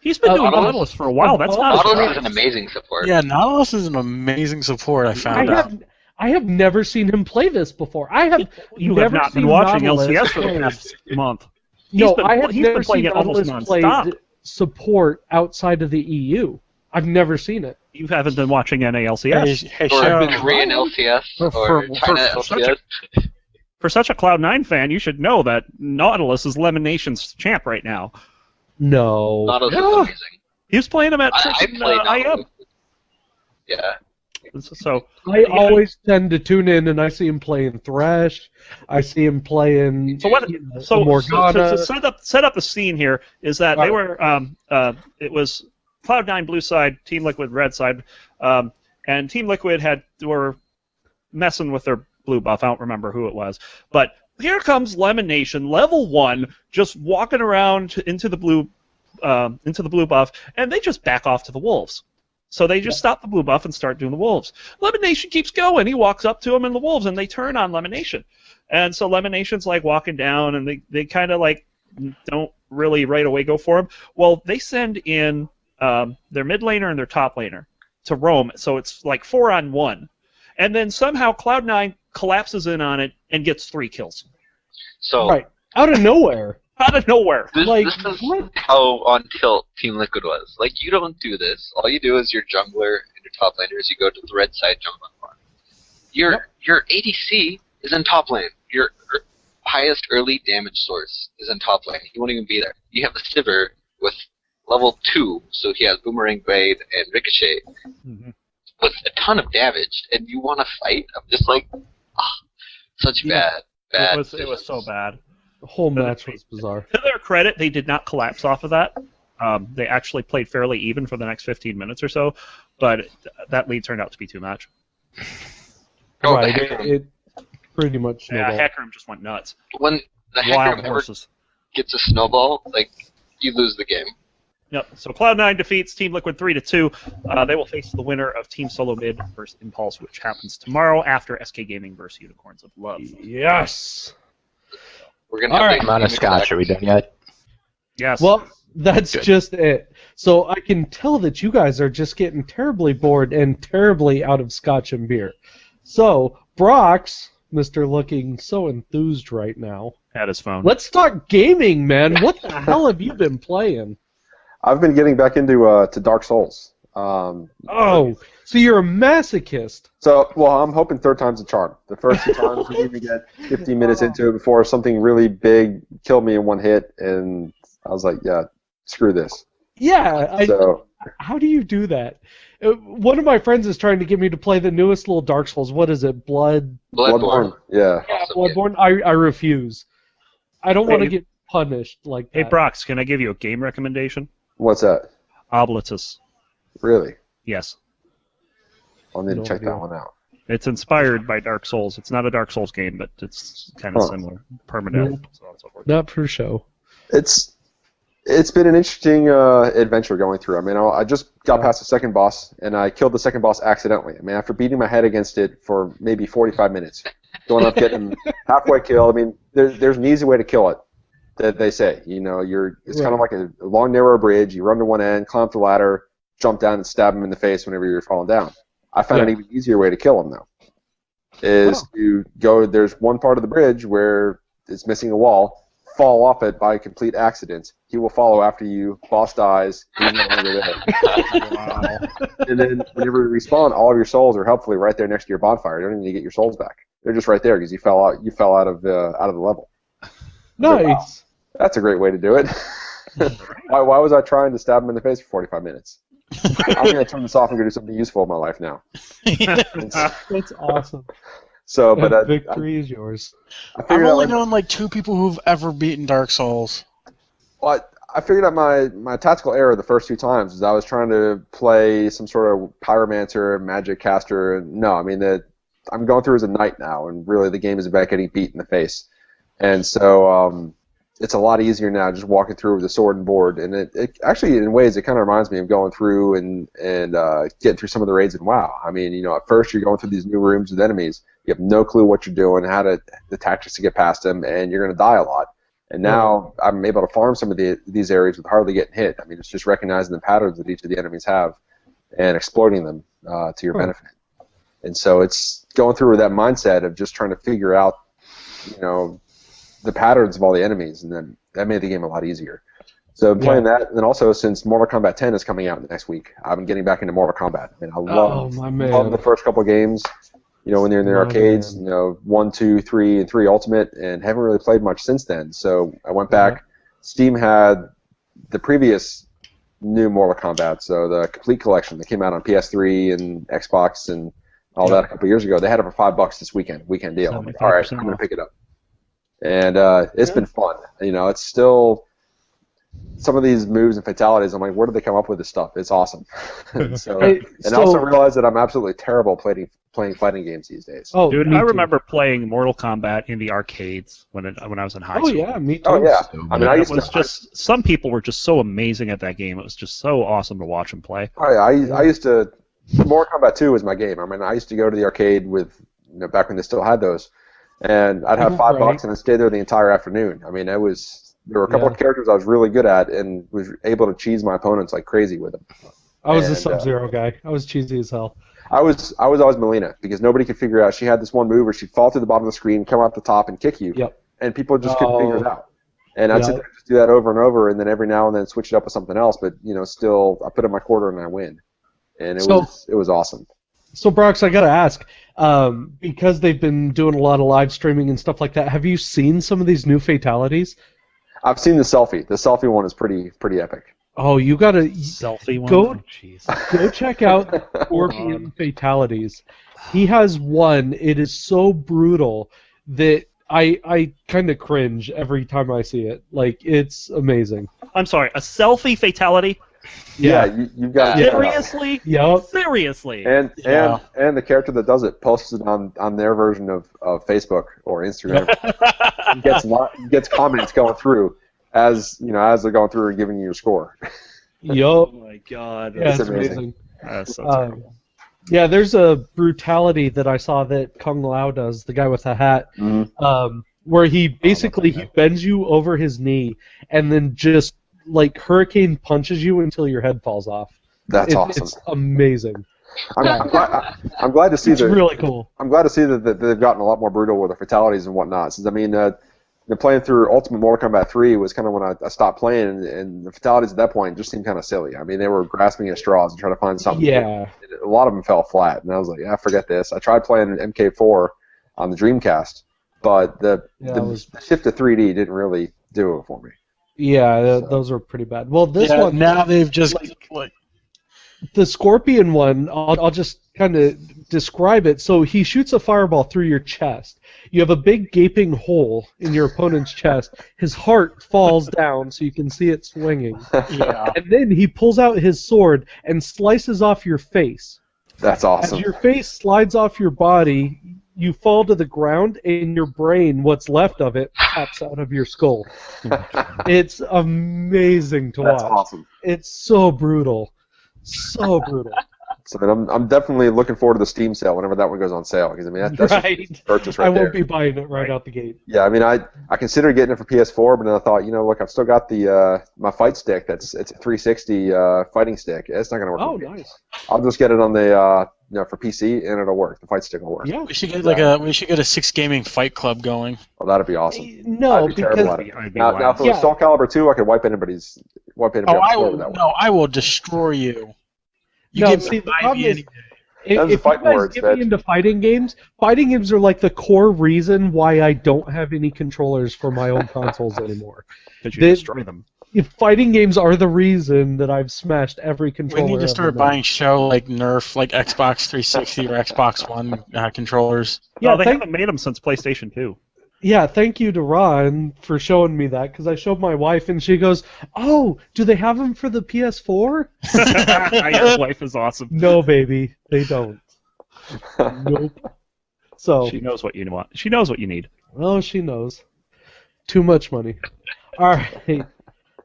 He's been doing Nautilus- Nautilus for a while. That's not a Nautilus surprise. is an amazing support. Yeah, Nautilus is an amazing support. I found out. I have never seen him play this before. I have You never have not been seen watching Nautilus LCS for the play. past month. No, been- I have he's never been playing seen it almost Nautilus play nonstop. support outside of the EU. I've never seen it. You haven't been watching NALCS. Hey, Or show. Korean LCS, For- or for- China for such LCS. For such a Cloud9 fan, you should know that Nautilus is Lemon Nation's champ right now. No. Nautilus is Yeah. amazing. He was playing him at I freaking, played IM. Nautilus. Yeah. So I always tend to tune in and I see him playing Thresh. I see him playing So what? you know, So Morgana. to set up the scene here is that they were it was Cloud9 blue side, Team Liquid red side, and Team Liquid were messing with their blue buff. I don't remember who it was, but here comes Lemon Nation, level 1, just walking around into the blue buff, and they just back off to the wolves. So they just stop the blue buff and start doing the wolves. Lemon Nation keeps going. He walks up to them and the wolves, and they turn on Lemon Nation. And so Lemon Nation's like walking down, and they kind of like don't really right away go for him. Well, they send in their mid laner and their top laner to roam, so it's like 4-on-1. And then somehow Cloud9 collapses in on it and gets 3 kills. So Right. Out of nowhere. Out of nowhere. this is what? how on tilt Team Liquid was. Like, you don't do this. All you do is your jungler and your top laner is you go to the red side jungler farm. Your ADC is in top lane. Your highest early damage source is in top lane. He won't even be there. You have a Sivir with level 2, so he has Boomerang Blade and Ricochet. Mhm. with a ton of damage, and you want to fight. I'm just like, such bad. It was so bad. The whole match was bizarre. To their credit, they did not collapse off of that. They actually played fairly even for the next 15 minutes or so, but that lead turned out to be too much. Right, it pretty much snowballed. Yeah, Hecarim just went nuts. When the Wild Hecarim horses. gets a snowball, like, you lose the game. Yep. So Cloud9 defeats Team Liquid 3-2. They will face the winner of Team Solo Mid versus Impulse, which happens tomorrow after SK Gaming versus Unicorns of Love. Yes. We're gonna have I'm on a scotch. Are we done yet? Yes. Well, that's Good. just it. So I can tell that you guys are just getting terribly bored and terribly out of scotch and beer. So, Brox, Mr. looking so enthused right now. Had his phone. Let's talk gaming, man. What the hell have you been playing? I've been getting back into to Dark Souls. Oh, so you're a masochist. So, well, I'm hoping third time's a charm. The first two times we even get 15 minutes into it before something really big killed me in one hit, and I was like, yeah, screw this. Yeah, So, how do you do that? One of my friends is trying to get me to play the newest little Dark Souls. What is it? Bloodborne. Yeah. Yeah, Bloodborne. I refuse. I don't want to get punished like that. Hey, Brox, can I give you a game recommendation? What's that? Oblatus. Really? Yes. I'll need to No check idea. that one out. It's inspired by Dark Souls. It's not a Dark Souls game, but it's kind of similar. Permadeath, so on and so forth. Not for show. It's been an interesting adventure going through. I mean, I just got past the second boss, and I killed the second boss accidentally. I mean, after beating my head against it for maybe 45 minutes, going up getting halfway killed. I mean, there's an easy way to kill it. That they say, you know, it's kind of like a long, narrow bridge. You run to one end, climb up the ladder, jump down, and stab him in the face whenever you're falling down. I found an even easier way to kill him, though. Is to go. There's one part of the bridge where it's missing a wall. Fall off it by complete accident. He will follow after you. Boss dies. He's no longer there. Wow. And then whenever you respawn, all of your souls are helpfully right there next to your bonfire. You don't even need to get your souls back. They're just right there because you fell out. You fell out of the level. Nice. Wow, that's a great way to do it. Why was I trying to stab him in the face for 45 minutes? I'm going to turn this off and go do something useful in my life now. That's awesome. So, but victory is yours. I I've figured only out known like 2 people who've ever beaten Dark Souls. well, I figured out my tactical error the first 2 times is I was trying to play some sort of pyromancer, magic caster. No, I mean I'm going through as a knight now, and really the game is about getting beat in the face. And so it's a lot easier now just walking through with a sword and board. And it actually, in ways, it kind of reminds me of going through and getting through some of the raids in WoW. I mean, you know, at first you're going through these new rooms with enemies. You have no clue what you're doing, the tactics to get past them, and you're going to die a lot. And now I'm able to farm some of these areas with hardly getting hit. I mean, it's just recognizing the patterns that each of the enemies have and exploiting them to your benefit. And so it's going through with that mindset of just trying to figure out, you know, the patterns of all the enemies, and then that made the game a lot easier. So I'm playing that, and then also since Mortal Kombat 10 is coming out next week, I've been getting back into Mortal Kombat. I mean, I love the first couple of games. You know, when they're in the arcades, you know, 1, 2, 3, and 3 Ultimate, and haven't really played much since then. So I went back. Steam had the previous new Mortal Kombat, so the Complete Collection that came out on PS3 and Xbox and all that a couple years ago. They had it for $5 this weekend deal. I'm like, all right, I'm going to pick it up. And it's been fun. You know, it's still some of these moves and fatalities. I'm like, where did they come up with this stuff? It's awesome. And also realize that I'm absolutely terrible playing fighting games these days. Oh, dude, I remember playing Mortal Kombat in the arcades when I was in high school. Oh yeah, me too. Oh yeah. I mean, some people were just so amazing at that game. It was just so awesome to watch them play. I used to. Mortal Kombat 2 was my game. I mean, I used to go to the arcade with, you know, back when they still had those. And I'd have $5 and I'd stay there the entire afternoon. I mean, there were a couple of characters I was really good at and was able to cheese my opponents like crazy with them. I was a Sub-Zero guy. I was cheesy as hell. I was always Melina because nobody could figure out. She had this one move where she'd fall through the bottom of the screen, come out the top, and kick you. Yep. And people just couldn't figure it out. And I'd sit there and just do that over and over, and then every now and then switch it up with something else. But you know, still, I put in my quarter and I win. And it was awesome. So, Brox, I gotta ask, because they've been doing a lot of live streaming and stuff like that, have you seen some of these new fatalities? I've seen the selfie. The selfie one is pretty epic. Oh, you gotta Selfie one. go. Oh, jeez. Go check out Scorpion Fatalities. He has one. It is so brutal that I kind of cringe every time I see it. Like, it's amazing. I'm sorry, a selfie fatality? Yeah, you've got to check it out. Seriously? Yep. Seriously? And the character that does it posts it on their version of Facebook or Instagram. gets comments going through as they're going through and giving you your score. Yup. Oh my god. Yeah, It's it's amazing. That's so terrible. Yeah, there's a brutality that I saw that Kung Lao does, the guy with the hat, where he basically he bends you over his knee and then just like hurricane punches you until your head falls off. That's awesome. It's amazing. I'm glad to see It's really cool. I'm glad to see that they've gotten a lot more brutal with the fatalities and whatnot. Since playing through Ultimate Mortal Kombat 3 was kind of when I stopped playing, and the fatalities at that point just seemed kind of silly. I mean, they were grasping at straws and trying to find something. Yeah. A lot of them fell flat, and I was like, yeah, forget this. I tried playing MK4 on the Dreamcast, but the shift to 3D didn't really do it for me. Yeah, those were pretty bad. Well, this one now they've just the Scorpion one. I'll just kind of describe it. So he shoots a fireball through your chest. You have a big gaping hole in your opponent's chest. His heart falls down so you can see it swinging. Yeah. And then he pulls out his sword and slices off your face. That's awesome. As your face slides off your body, you fall to the ground, and your brain, what's left of it, pops out of your skull. It's amazing to watch. That's awesome. It's so brutal. So brutal. So I'm definitely looking forward to the Steam sale whenever that one goes on sale, because I mean that's Right. just a purchase right I there. won't be buying it right out the gate. Yeah, I mean I considered getting it for PS4, but then I thought, look, I've still got the my fight stick. It's a 360 fighting stick. It's not gonna work. Oh, nice. I'll just get it on the for PC, and it'll work. The fight stick will work. Yeah. we should get a 6 gaming fight club going. Well, that'd be awesome. No, I'd be terrible because at it. I'd be Now, wild. if it was Soul Calibur 2, I could wipe anybody Oh, on the I floor will. with that one. No, I will destroy you. You no, give see, me the problem IV is, any day. Those are if you fighting guys words, get Veg. me into fighting games are like the core reason why I don't have any controllers for my own consoles anymore. Did you They- destroy them? If fighting games are the reason that I've smashed every controller. We need to ever start made. buying Nerf like Xbox 360 or Xbox One controllers. Yeah, No, they thank- haven't made them since PlayStation 2. Yeah, thank you to Ron for showing me that, because I showed my wife and she goes, "Oh, do they have them for the PS4?" Your wife is awesome. No, baby, they don't. Nope. So, She knows what you want. She knows what you need. oh, she knows. Too much money. All right.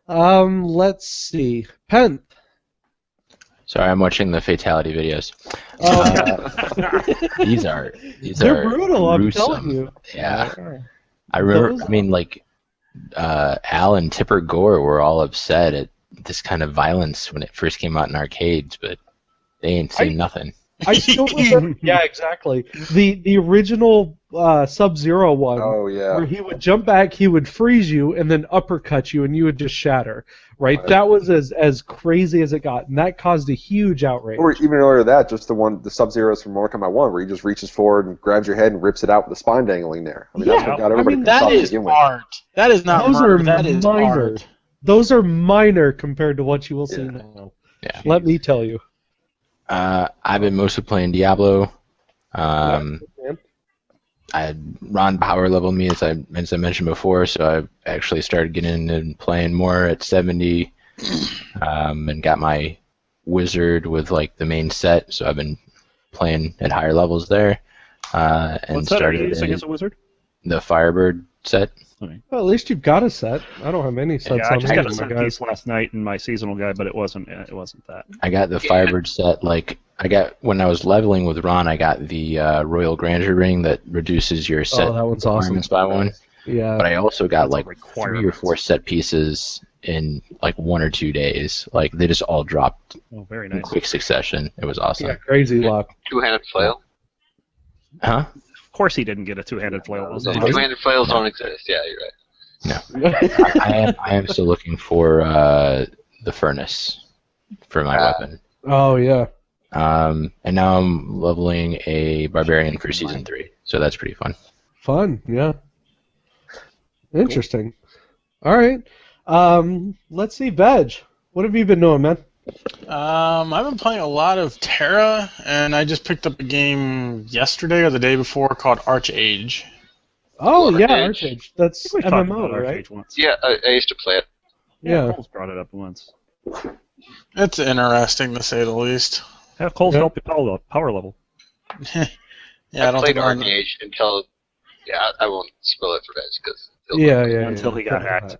Let's see. Penth. Sorry, I'm watching the fatality videos. Oh, These are they're brutal. I'm gruesome. telling you. Yeah, I remember. Those- I mean, like Al and Tipper Gore were all upset at this kind of violence when it first came out in arcades, but they ain't seen nothing. I still remember. Yeah, exactly. The original Sub-Zero one. Oh yeah. Where he would jump back, he would freeze you, and then uppercut you, and you would just shatter. Right? That was as crazy as it got, and that caused a huge outrage. Or even earlier than that, just the Sub-Zeros from Mortal Kombat 1, where he just reaches forward and grabs your head and rips it out with the spine dangling there. I mean, that's Yeah, what got everybody I mean, pissed off That to is begin with. art. That is not Those murder. are That is minor. art. Those are minor compared to what you will see now. Yeah. Let me tell you. I've been mostly playing Diablo. Ron power leveled me as I mentioned before, so I actually started getting into and playing more at 70, and got my wizard with like the main set. So I've been playing at higher levels there, and What set are you started using in as a wizard? the Firebird set. Well, at least you've got a set. I don't have any sets Yeah, I on just any got a of my set guys. piece last night in my seasonal guide, but it wasn't that. I got the Firebird set. Like when I was leveling with Ron, I got the Royal Grandeur ring that reduces your set that one's awesome. requirements by one. Yeah. But I also got That's like a 3 or requirement. 4 set pieces in like 1 or 2 days. Like they just all dropped Oh, very in nice. quick succession. It was awesome. Yeah, crazy luck. Two-handed flail. Huh? Of course, he didn't get a two-handed flail. Was The it? two-handed flails don't exist. Yeah, you're right. I am still looking for the furnace for my weapon. Oh, yeah. And now I'm leveling a barbarian for season 3, so that's pretty fun. Fun, yeah. Interesting. All right. Let's see, Veg. What have you been doing, man? I've been playing a lot of Terra, and I just picked up a game yesterday or the day before called Archage. Oh, yeah, Archage. Archage. That's We talked about MMO, right? Archage once. Yeah, I used to play it. Yeah. Colz brought it up once. It's interesting, to say the least. Have Colz Yeah. help your power level. Yeah, I don't played think I'm- Archage until. Yeah, I won't spoil it for guys because. Yeah. Until he got hacked.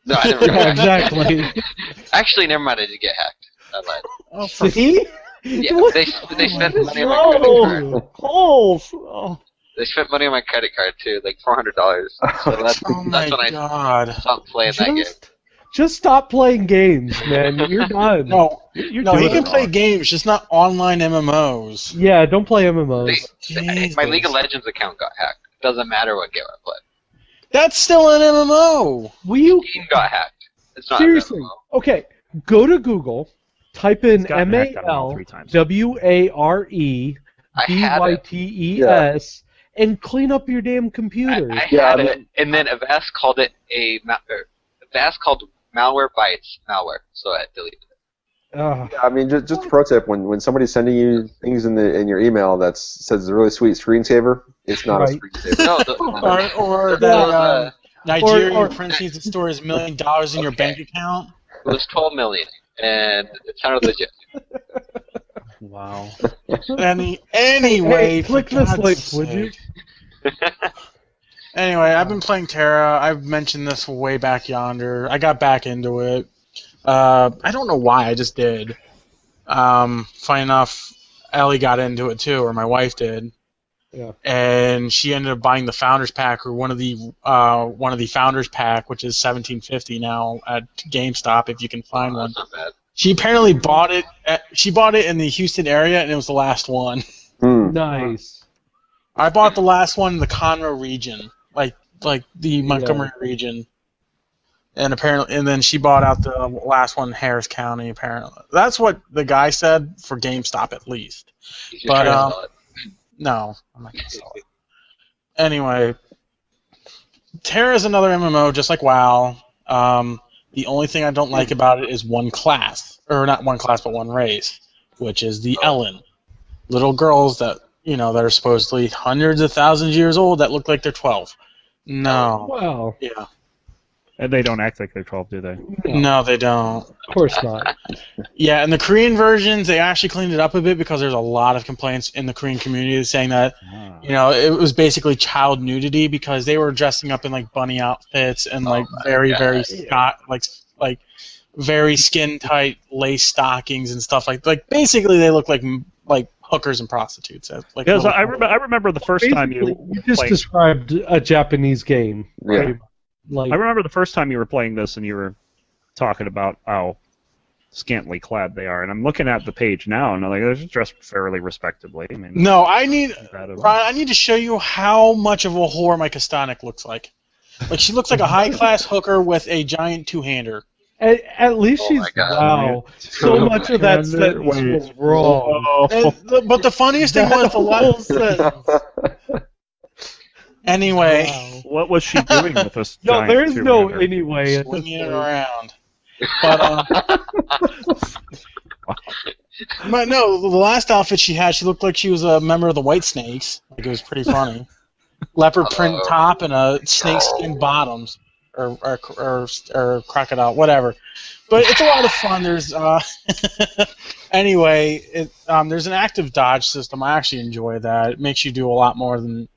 No, I never got Yeah, hacked. exactly. Actually, never mind. I did get hacked. I lied. Oh, for See? Yeah, What? they spent money on my credit card. No! Colz! Oh. They spent money on my credit card too, like $400. So that's Oh my when I god. stopped playing that game. Just stop playing games, man. You're done. No, You're no, he doing can it play wrong. games, just not online MMOs. Yeah, don't play MMOs. My League of Legends account got hacked. It doesn't matter what game I play. That's still an MMO. Will you Steam got hacked. It's not seriously? an MMO. Okay, go to Google, type in He's gotten hacked, I don't know, 3 times. I had it. MALWAREBYTES and clean up your damn computers. I Yeah, had I it, and then Avast called it Avast called malware bytes malware, so I deleted it. Ugh. Yeah, I mean, just a pro tip: when somebody's sending you things in your email that says a really sweet screensaver, it's not a Right. screensaver. No, Or it that was, Nigerian or- prince needs to store his $1 million in your bank account. it was 12 million, and it sounded legit. Wow. Anyway, Hey, for click this God's link, would you? sake. Anyway, I've been playing Terra. I've mentioned this way back yonder. I got back into it. I don't know why. I just did. Funny enough, Ellie got into it too, or my wife did. Yeah. And she ended up buying the Founders Pack, or one of the Founders Pack, which is $17.50 now at GameStop if you can find one. That's not bad. She apparently bought it. She bought it in the Houston area, and it was the last one. Nice. I bought the last one in the Conroe region, like the Montgomery region, and then she bought out the last one in Harris County. Apparently, that's what the guy said for GameStop at least. He's But, trying to sell it. No, I'm not gonna sell it. Anyway, Terra is another MMO, just like WoW. The only thing I don't like about it is one class, or not one class, but one race, which is the Ellen. Little girls that that are supposedly hundreds of thousands of years old that look like they're 12. No. Wow. Yeah. And they don't act like they're 12, do they? No, they don't. Of course not. Yeah, in the Korean versions, they actually cleaned it up a bit because there's a lot of complaints in the Korean community saying that, it was basically child nudity because they were dressing up in like bunny outfits and like very very skin tight lace stockings and stuff like basically they look like hookers and prostitutes. Like Because I remember the first time you Basically, you just described a Japanese game. Yeah. Right? Like, I remember the first time you were playing this and you were talking about how scantily clad they are, and I'm looking at the page now and I'm like, they're just dressed fairly respectably. I mean, No, I need Ryan, Ryan, I need to show you how much of a whore my Kastanik looks like. Like she looks like a high class hooker with a giant two-hander. at least Oh she's my God. wow. So much of that sentence was wrong. But the funniest thing was the whole last. sentence. Anyway, what was she doing with this? No, giant there is no two-hander? anyway. at this swinging it point. around. But no, the last outfit she had, she looked like she was a member of the White Snakes. Like it was pretty funny. Leopard print top and a snakeskin bottoms, or crocodile, whatever. But it's a lot of fun. There's anyway, there's an active dodge system. I actually enjoy that. It makes you do a lot more than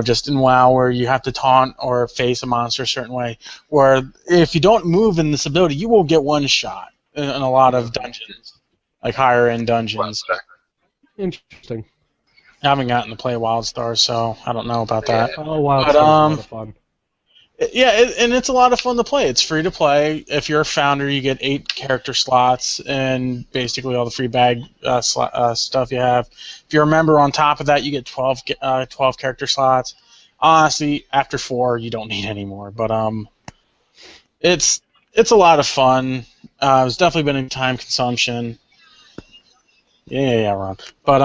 just in WoW where you have to taunt or face a monster a certain way. Where if you don't move in this ability, you will get one shot in a lot of dungeons, like higher end dungeons. Interesting. I haven't gotten to play WildStar, so I don't know about that. Oh wow, But, that's a lot of fun. Yeah, and it's a lot of fun to play. It's free to play. If you're a founder, you get 8 character slots and basically all the free bag stuff you have. If you're a member, on top of that, you get 12 character slots. Honestly, after 4, you don't need any more. But it's a lot of fun. It's definitely been a time consumption. Yeah, Ron. But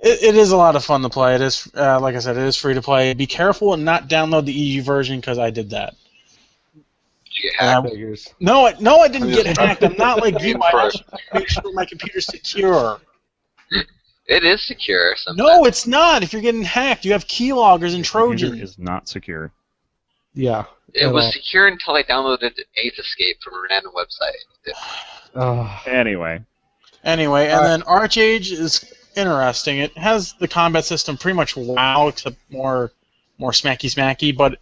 It is a lot of fun to play. It is, like I said, it is free to play. Be careful and not download the EU version because I did that. Did you You get hacked. No, I didn't get hacked. I'm not like you. I have to make sure my computer's secure. It is secure sometimes. No, it's not. If you're getting hacked, you have keyloggers and Trojans. Computer is not secure. Yeah. It was secure until I downloaded Eighth Escape from a random website. Anyway, and then Archage is interesting. It has the combat system pretty much WoW, except more smacky, but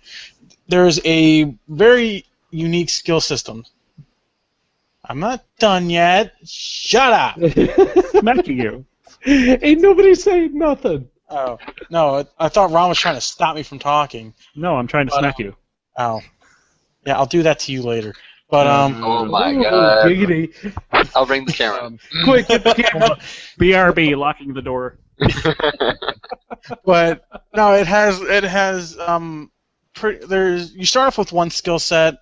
there's a very unique skill system. I'm not done yet. Shut up! smacking you. Ain't nobody saying nothing. Oh, no, I thought Ron was trying to stop me from talking. No, I'm trying to smack you. Oh. Yeah, I'll do that to you later. But, oh my god. Giggity. I'll bring the camera. Quick, get the camera. BRB, locking the door. But, no, it has, you start off with one skill set,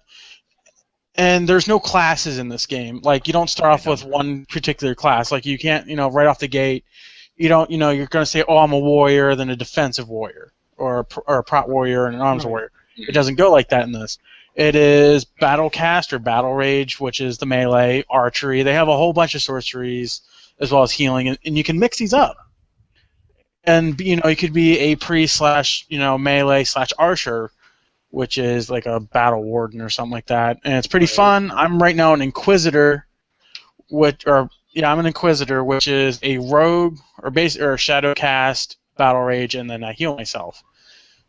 and there's no classes in this game. Like, you don't start off with one particular class. Like, you can't, right off the gate, you're going to say, oh, I'm a warrior, then a defensive warrior, or a prot warrior and an arms warrior. It doesn't go like that in this. It is Battle Cast or Battle Rage, which is the melee, archery. They have a whole bunch of sorceries, as well as healing, and you can mix these up. And, you could be a priest / melee / archer, which is like a battle warden or something like that. And it's pretty fun. I'm right now an Inquisitor, I'm an Inquisitor, which is a rogue or a shadow cast, battle rage, and then I heal myself.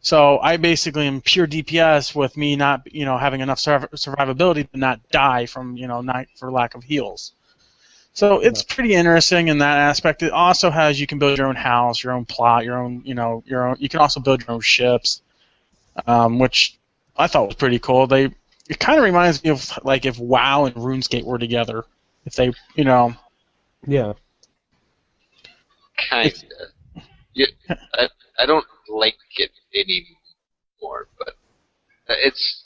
So I basically am pure DPS with me not, having enough survivability to not die from, not for lack of heals. So it's pretty interesting in that aspect. It also has, you can build your own house, your own plot, your own. You can also build your own ships, which I thought was pretty cool. It kind of reminds me of like if WoW and RuneScape were together. If they, Yeah. Kinda. I don't like it anymore, but it's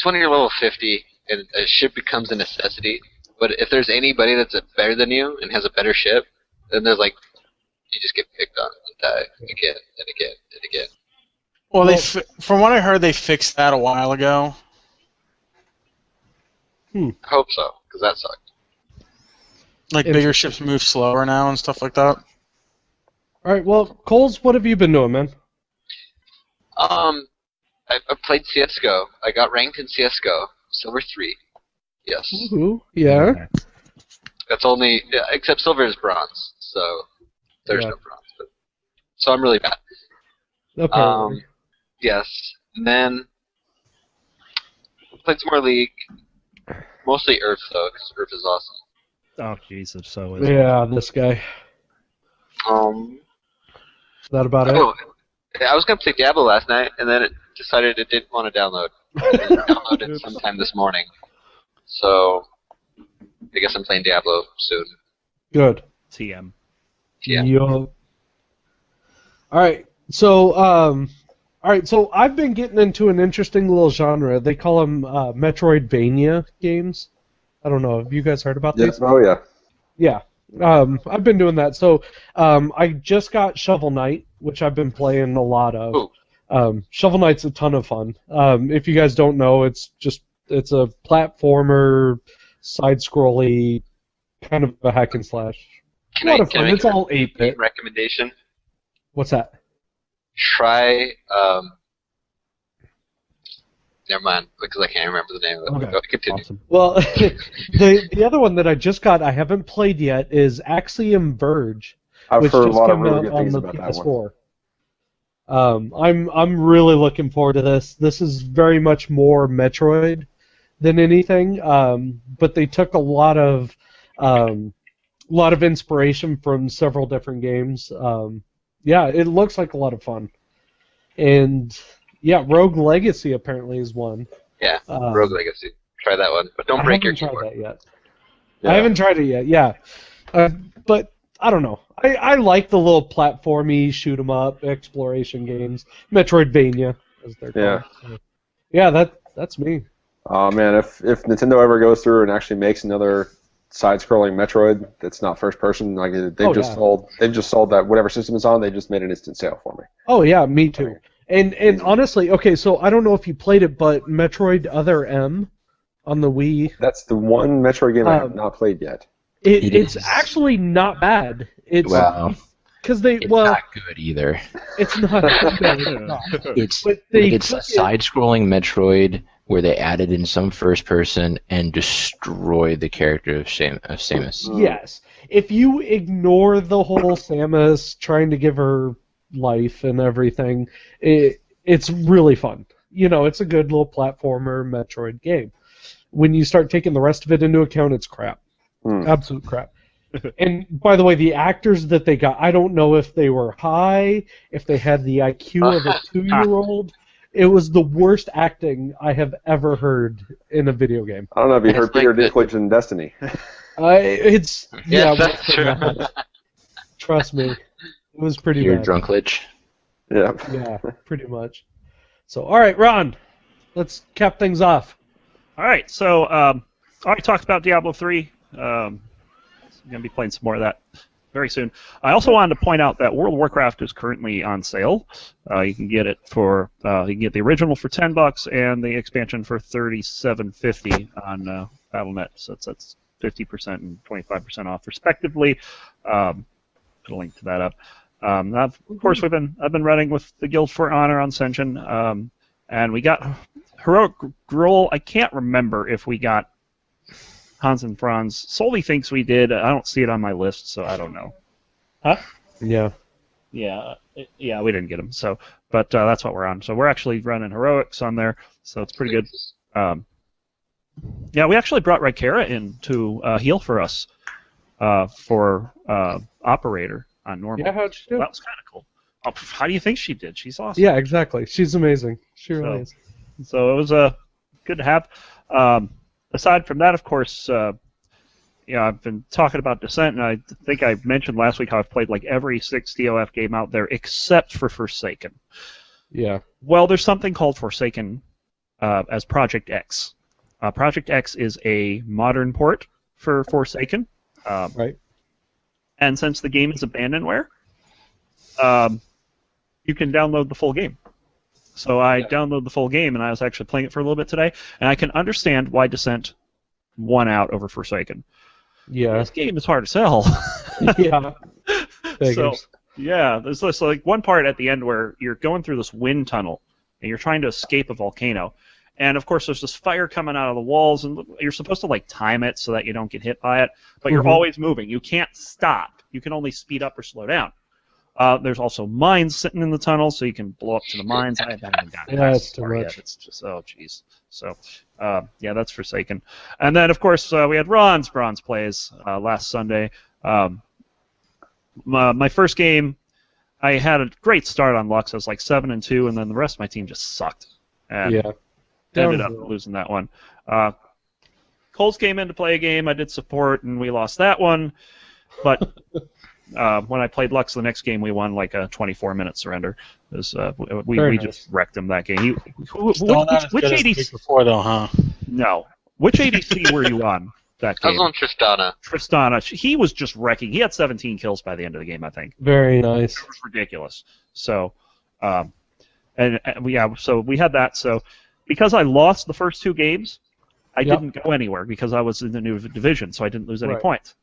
when you're level 50 and a ship becomes a necessity. But if there's anybody that's better than you and has a better ship, then there's like you just get picked on and die again and again and again. Well, from what I heard, they fixed that a while ago. I hope so, because that sucked. Like bigger ships move slower now and stuff like that. All right. Well, Colz, what have you been doing, man? I played CS:GO. I got ranked in CS:GO, Silver 3. Yes. Ooh, yeah. That's only except silver is bronze, so there's no bronze. So I'm really bad. Apparently. Yes. And then played some more League. Mostly Earth though, because Earth is awesome. Oh Jesus, so is yeah, this guy. Is that about it? I was gonna play Diablo last night, and then it decided it didn't want to download. It downloaded sometime this morning. So I guess I'm playing Diablo soon. Good. TM. Yeah. Yo. All right, so I've been getting into an interesting little genre. They call them Metroidvania games. I don't know. Have you guys heard about these? Oh, yeah. Yeah. I've been doing that. So I just got Shovel Knight, which I've been playing a lot of. Shovel Knight's a ton of fun. If you guys don't know, it's a platformer, side-scrolly, kind of a hack and slash. A lot of fun. It's all 8-bit. Recommendation? What's that? Try, never mind, because I can't remember the name of it. Okay. Continue. Awesome. Well, the other one that I just got, I haven't played yet, is Axiom Verge, which just came out on the PS4. I'm really looking forward to this. This is very much more Metroid than anything, but they took a lot of inspiration from several different games. Yeah, it looks like a lot of fun. And, yeah, Rogue Legacy apparently is one. Yeah, Rogue Legacy. Try that one, but don't break your keyboard. I haven't tried that yet. Yeah. I haven't tried it yet, yeah. But, I don't know. I like the little platformy, shoot-'em-up, exploration games. Metroidvania, as they're called. Yeah. So, yeah, that's me. Oh, man, if Nintendo ever goes through and actually makes another side-scrolling Metroid that's not first-person, like they've just sold that whatever system it's on, they just made an instant sale for me. Oh yeah, me too. And honestly, okay, so I don't know if you played it, but Metroid Other M, on the Wii. That's the one Metroid game I have not played yet. It's actually not bad. It's because it's not good either. It's not good. No. It's a side-scrolling Metroid where they added in some first person and destroyed the character of Samus. Yes. If you ignore the whole Samus trying to give her life and everything, it's really fun. It's a good little platformer Metroid game. When you start taking the rest of it into account, it's crap. Absolute crap. And by the way, the actors that they got, I don't know if they were high, if they had the IQ of a 2-year-old. It was the worst acting I have ever heard in a video game. I don't know if you heard Peter Dinklage in Destiny. That's true. Trust me, it was pretty Peter bad. Drunklage. Yeah. Yeah, pretty much. So, all right, Ron, let's cap things off. All right, so I already talked about Diablo 3. I'm going to be playing some more of that very soon. I also wanted to point out that World of Warcraft is currently on sale. You can get it for you can get the original for $10 and the expansion for $37.50 on Battle.net. So that's 50% and 25% off respectively. Put a link to that up. Of course, I've been running with the Guild for Honor on Ascension, and we got Heroic Gruul. I can't remember if we got Hans and Franz. Solely thinks we did. I don't see it on my list, so I don't know. Huh? Yeah. Yeah, we didn't get them. So, but that's what we're on. So we're actually running heroics on there, so it's pretty good. Yeah, we actually brought Rykera in to heal for us for operator on normal. Yeah, how'd she do? That was kind of cool. Oh, how do you think she did? She's awesome. Yeah, exactly. She's amazing. She really is. So it was good to have. Aside from that, of course, I've been talking about Descent, and I think I mentioned last week how I've played like every 6 DOF game out there except for Forsaken. Yeah. Well, there's something called Forsaken as Project X. Project X is a modern port for Forsaken. Right. And since the game is abandonware, you can download the full game. So I downloaded the full game, and I was actually playing it for a little bit today, and I can understand why Descent won out over Forsaken. Yeah. This game is hard to sell. Yeah. So, yeah, there's this like one part at the end where you're going through this wind tunnel, and you're trying to escape a volcano. And, of course, there's this fire coming out of the walls, and you're supposed to, like, time it so that you don't get hit by it, but you're always moving. You can't stop. You can only speed up or slow down. There's also mines sitting in the tunnel, so you can blow up to the mines. I haven't even gotten that's too much. yet. It's just, oh, jeez. So, yeah, that's Forsaken. And then, of course, we had Ron's Bronze Plays last Sunday. My first game, I had a great start on Lux. I was like 7-2, and then the rest of my team just sucked. And ended up losing that one. Colz came in to play a game. I did support, and we lost that one. But when I played Lux the next game, we won like a 24-minute surrender. We just wrecked him that game. Which ADC before though, huh? No. Which ADC were you on that game? I was on Tristana. Tristana. He was just wrecking. He had 17 kills by the end of the game, I think. Very nice. It was ridiculous. So, so we had that. So, because I lost the first 2 games, I didn't go anywhere because I was in the new division, so I didn't lose any points.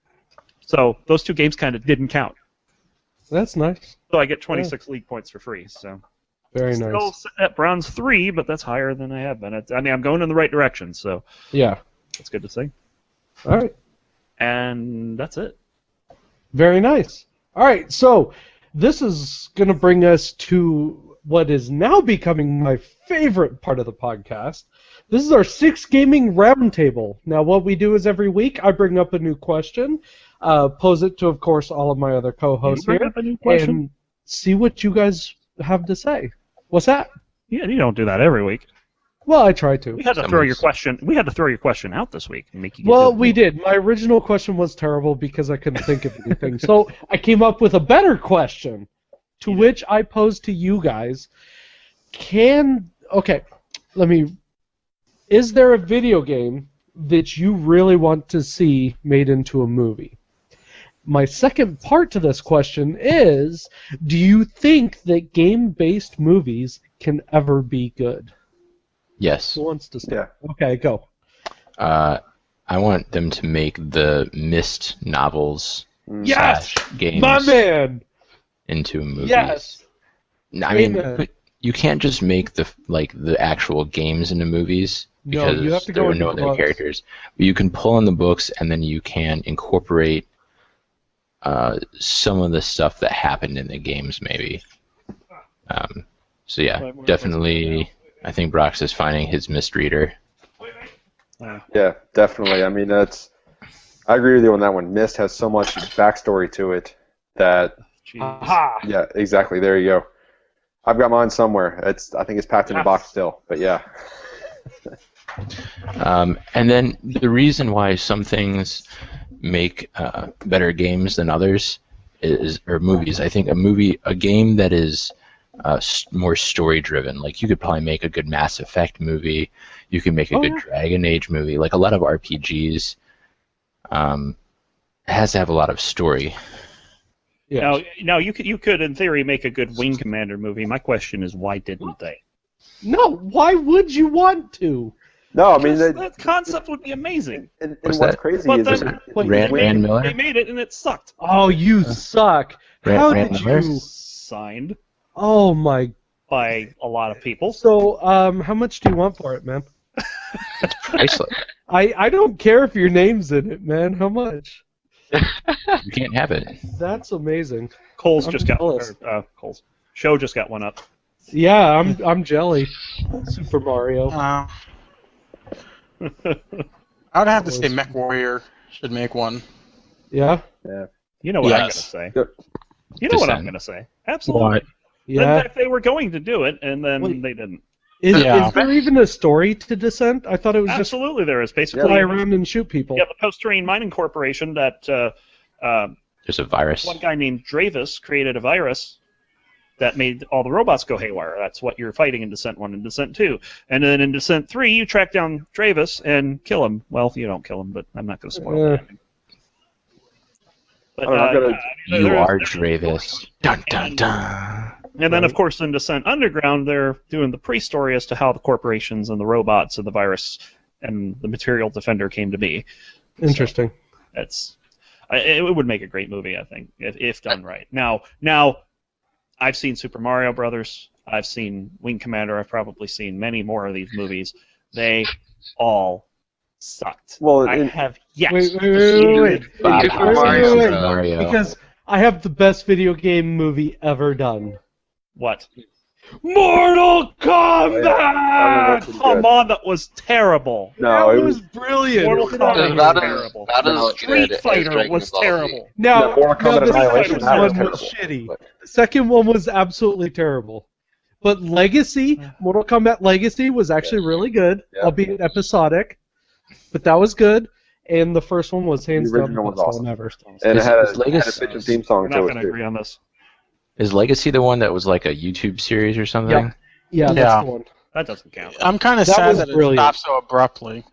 So those 2 games kind of didn't count. That's nice. So I get 26 league points for free. So very still nice. At bronze 3, but that's higher than I have been. I mean, I'm going in the right direction. So yeah, that's good to see. All right, and that's it. Very nice. All right, so this is going to bring us to what is now becoming my favorite part of the podcast. This is our 6 gaming roundtable. Now, what we do is every week I bring up a new question, pose it to, of course, all of my other co-hosts here, and see what you guys have to say. What's that? Yeah, you don't do that every week. Well, I try to. We had to throw your question. We had to throw your question out this week and make you. Well, we did. My original question was terrible because I couldn't think of anything. So I came up with a better question, to which I posed to you guys. Is there a video game that you really want to see made into a movie? My second part to this question is, do you think that game-based movies can ever be good? Yes. Who wants to start? Yeah. Okay, go. I want them to make the Myst novels Yes, games my man. into movies. Yes. I mean, but you can't just make the actual games into movies because you have to there go are into no the other books. characters. But you can pull in the books, and then you can incorporate some of the stuff that happened in the games, maybe. So yeah, definitely. I think Brox is finding his misreader. Yeah, definitely. I mean, I agree with you on that one. Myst has so much backstory to it that. Aha. Yeah, exactly. There you go. I've got mine somewhere. I think it's packed in a box still, but yeah. And then the reason why some things make better games than others or movies. I think a game that is more story-driven. Like you could probably make a good Mass Effect movie. You could make a good Dragon Age movie. Like a lot of RPGs has to have a lot of story. Yeah. Now you could in theory make a good Wing Commander movie. My question is why didn't they? No, why would you want to? No, I mean that concept would be amazing. And What's what's that? crazy But is then Rand Miller? they made it and it sucked. Oh, you suck. How Rand did Miller? you? Signed Oh my. by a lot of people. So, how much do you want for it, man? Priceless. I don't care if your name's in it, man. How much? You can't have it. That's amazing. Cole's I'm just got jealous. Cole's show just got one up. Yeah, I'm jelly. Super Mario. I would have to say Mech Warrior should make one. Yeah. You know what I'm gonna Yes. say. Yep. You know what I'm Descent. gonna say. Absolutely. In Yeah. fact, they were going to do it, and then Wait. they didn't. Is Yeah. there even a story to Descent? I thought it was just Absolutely, there is basically. fly around and shoot people. Yeah, the Post-Terrain Mining Corporation that There's a virus. one guy named Dravis created a virus that made all the robots go haywire. That's what you're fighting in Descent 1 and Descent 2. And then in Descent 3, you track down Dravis and kill him. Well, you don't kill him, but I'm not going to spoil the ending. But, You are Dravis. Dun dun dun. And then, of course, in Descent Underground, they're doing the pre-story as to how the corporations and the robots and the virus and the Material Defender came to be. Interesting. It would make a great movie, I think, if done right. Now, I've seen Super Mario Brothers. I've seen Wing Commander. I've probably seen many more of these movies. They all sucked. Well, I have yet Wait. to see Wait. Super Mario. Mario. Because I have the best video game movie ever done. what? Mortal Kombat! that's pretty Come good. on, that was terrible. No, That it was brilliant. Mortal It was Kombat not was as, terrible. not as Street good as Fighter Dragon was Ball Z. terrible. Now, Mortal Kombat the Annihilation, first that was one was terrible. shitty. But- The second one was absolutely terrible. But Legacy, Mortal Kombat Legacy was actually really good, Yeah. albeit episodic. But that was good. And the first one was hands The down original the was best awesome. one ever. And it had Is a Legacy- bitchin' theme song We're not to going it to too. agree on this. Is Legacy the one that was like a YouTube series or something? Yeah. Yeah, that's Yeah. the one. That doesn't count. I'm kind of That sad was that it brilliant. stopped so abruptly.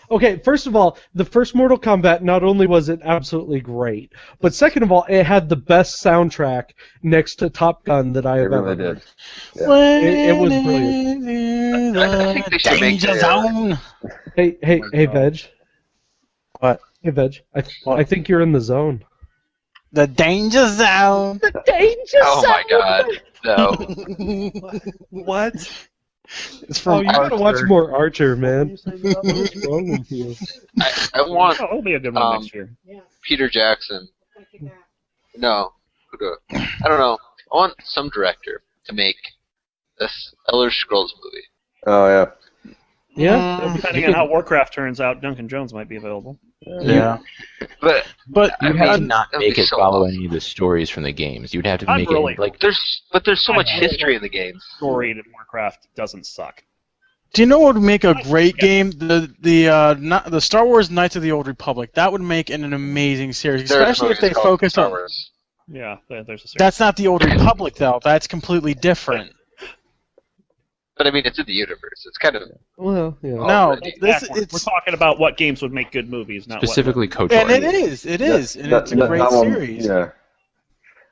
Okay, first of all, the first Mortal Kombat, not only was it absolutely great, but second of all, it had the best soundtrack next to Top Gun that I It have ever really heard. did. Yeah. It was brilliant. I think they should make Danger their- zone. Hey, Veg. What? Hey, Veg. I think you're in the zone. The danger zone. Danger Oh my god, no. What? It's Oh, from you gotta watch Archer. more Archer, man. What's wrong with you? I want Oh, it'll be a good one next year. Peter Jackson. No. I don't know. I want some director to make this Elder Scrolls movie. Oh yeah. Yeah. Depending on how Warcraft turns out, Duncan Jones might be available. Yeah. But But You'd I have to mean, not that'd be make it so follow awesome. any of the stories from the games. You'd have to I'm make really- it like there's so much history in the game. Story in Warcraft doesn't suck. do you know what would make a great game? The Star Wars Knights of the Old Republic. That would make an amazing series, There's especially if movies they called focus Star on. Wars. Yeah, there's a series. That's not the Old Republic though. That's completely different. But I mean, it's in the universe. It's kind of Well, yeah. No, already. this We're it's talking about what games would make good movies, not specifically Coach. and it Orton. is, and it's a great That one- series. Yeah.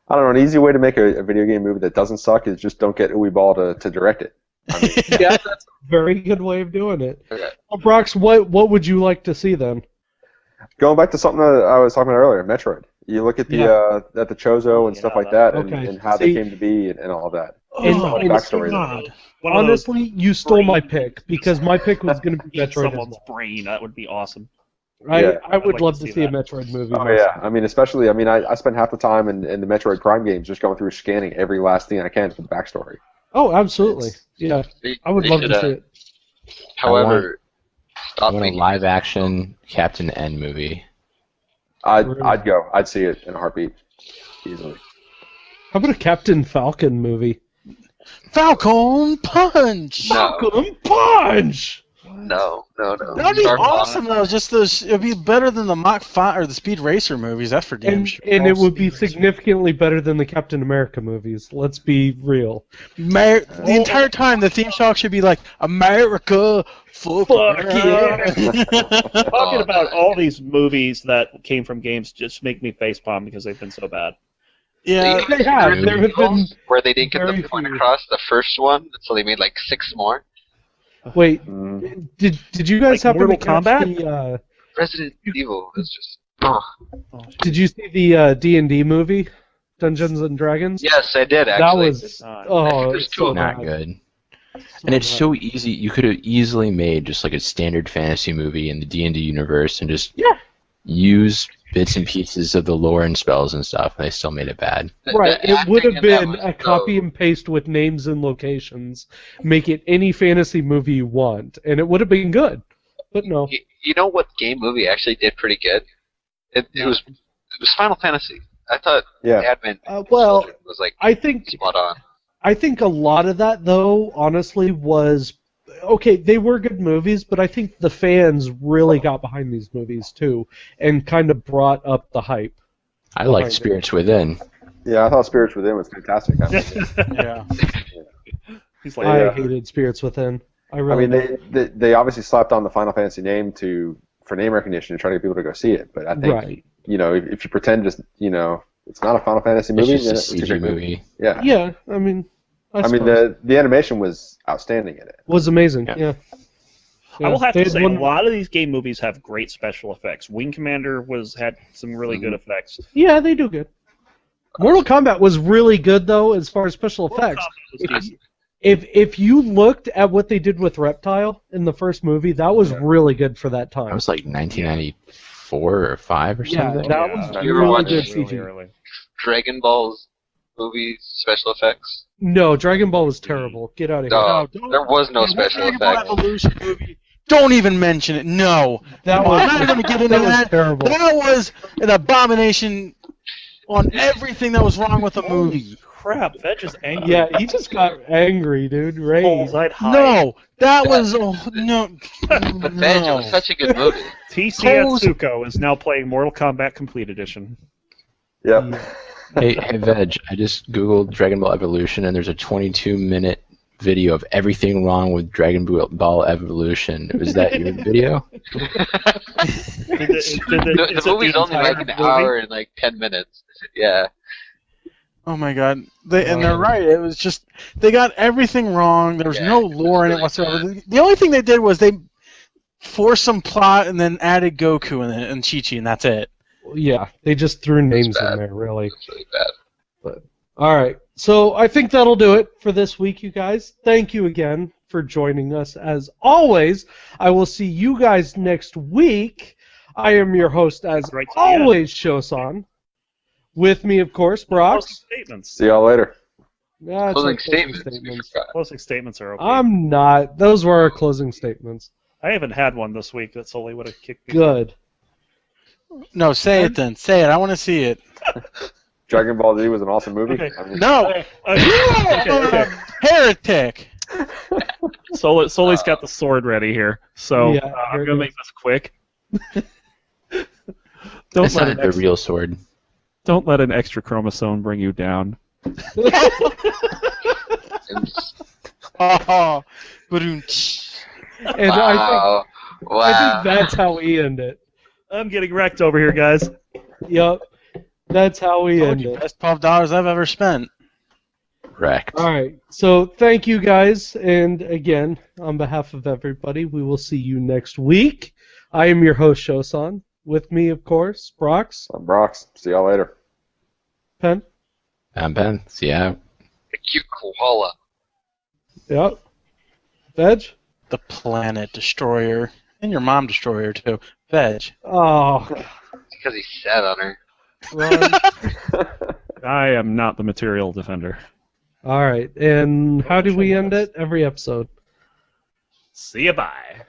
I don't know. An easy way to make a video game movie that doesn't suck is just don't get Uwe Ball to direct it. Yeah, that's a very good way of doing it. Okay. Well, Brox, what would you like to see then? Going back to something that I was talking about earlier, Metroid. You look at the Chozo and stuff like that, and how they came to be and all of that. And backstory. God. Honestly, you stole my pick because my pick was going to be Metroid. Someone's brain. That would be awesome. I would like love to to see see a that. Metroid movie. Oh yeah, I mean, especially, I spent half the time in the Metroid Prime games just going through scanning every last thing I can for the backstory. Oh, absolutely. Yeah, I would love to see it. However, I want a live-action Captain N movie. I'd go. I'd see it in a heartbeat, easily. How about a Captain Falcon movie? Falcon Punch! No. Falcon Punch! No. That'd be awesome though. Just those, it'd be better than the Mach 5 or the Speed Racer movies. That's for damn sure. And it would be significantly better than the Captain America movies. Let's be real. The entire time, the theme song should be like America, fuck yeah. Talking about all these movies that came from games just make me facepalm because they've been so bad. Yeah, they have. There have been where they didn't get very the point few. across the first one, so they made like 6 more. Wait, did you guys Like happen to Mortal catch Kombat? the? Resident Evil is just. Did you see the D&D movie, Dungeons and Dragons? Yes, I did actually. That was There's it's two so of Not bad. good. And it's so easy. You could have easily made just like a standard fantasy movie in the D&D universe and just use bits and pieces of the lore and spells and stuff, and they still made it bad. Right, The it would have acting in that been was a copy and paste with names and locations. Make it any fantasy movie you want, and it would have been good. But no. You know what game movie actually did pretty good? It was Final Fantasy. I thought Advent well, was like I think spot on. I think a lot of that, though, honestly, was okay. They were good movies, but I think the fans really got behind these movies too, and kind of brought up the hype. I like Spirits Within. Yeah, I thought Spirits Within was fantastic. yeah. He's like, I hated Spirits Within. I really. They obviously slapped on the Final Fantasy name for name recognition to try to get people to go see it. But I think if you pretend just it's not a Final Fantasy movie, It's just then a CG movie. Yeah. Yeah, I mean. The animation was outstanding in it. Was amazing. Yeah. I will have They to had say, one- a lot of these game movies have great special effects. Wing Commander had some really good effects. Yeah, they do good. Mortal Kombat was really good though, as far as special effects. If you looked at what they did with Reptile in the first movie, that was really good for that time. That was like 1994 or 5 or something. Yeah, that was You ever really watched good Really CG. early. Dragon Ball's movie special effects. No, Dragon Ball was terrible. Get out of here. No, there was no special Dragon Ball effects. Evolution movie. Don't even mention it. No. That I'm was not even going to get into that was that. terrible. That was an abomination on everything that was wrong with the movie. Crap, Veg is angry. Yeah, he just got angry, dude. Right? Colz, I'd hide. No, that was no. But Veg, it was such a good movie. TC Colz- Atsuko is now playing Mortal Kombat Complete Edition. Yep. Hey, Veg, I just googled Dragon Ball Evolution, and there's a 22-minute video of everything wrong with Dragon Ball Evolution. Was that your video? The movie's only like an hour and like 10 minutes. Yeah. Oh my god. They're right. It was just they got everything wrong. There was no lore in it really whatsoever. The only thing they did was they forced some plot and then added Goku in it and Chi-Chi, and that's it. Yeah, they just threw names bad. in there, really. It's really bad. All right, so I think that'll do it for this week, you guys. Thank you again for joining us. As always, I will see you guys next week. I am your host, as Right to the end. always, Showsan. With me, of course, Brox. Closing statements. See y'all later. Yeah, it's Closing our statements. We forgot. Closing statements are okay. I'm not. Those were our closing statements. I haven't had one this week. That solely would have kicked me. Good. No, say it then. Say it. I want to see it. Dragon Ball Z was an awesome movie. Okay. I mean, No. Okay. Heretic. Sully's got the sword ready here, so Yeah, I'm here gonna it make this quick. That's not the real sword. Don't let an extra chromosome bring you down. Oh. And Wow. I think that's how we end it. I'm getting wrecked over here, guys. Yep. That's how we end it. Best $12 I've ever spent. Correct. All right. So thank you guys, and again, on behalf of everybody, we will see you next week. I am your host, Showsan. With me, of course, Brox. I'm Brox. See y'all later. Pen. I'm Ben. See ya. A cute koala. Yep. Veg. The Planet Destroyer. And your Mom Destroyer, too. Veg. Oh. Because he sat on her. Ron. I am not the material defender. All right. And how do we end it? Every episode. See ya, bye.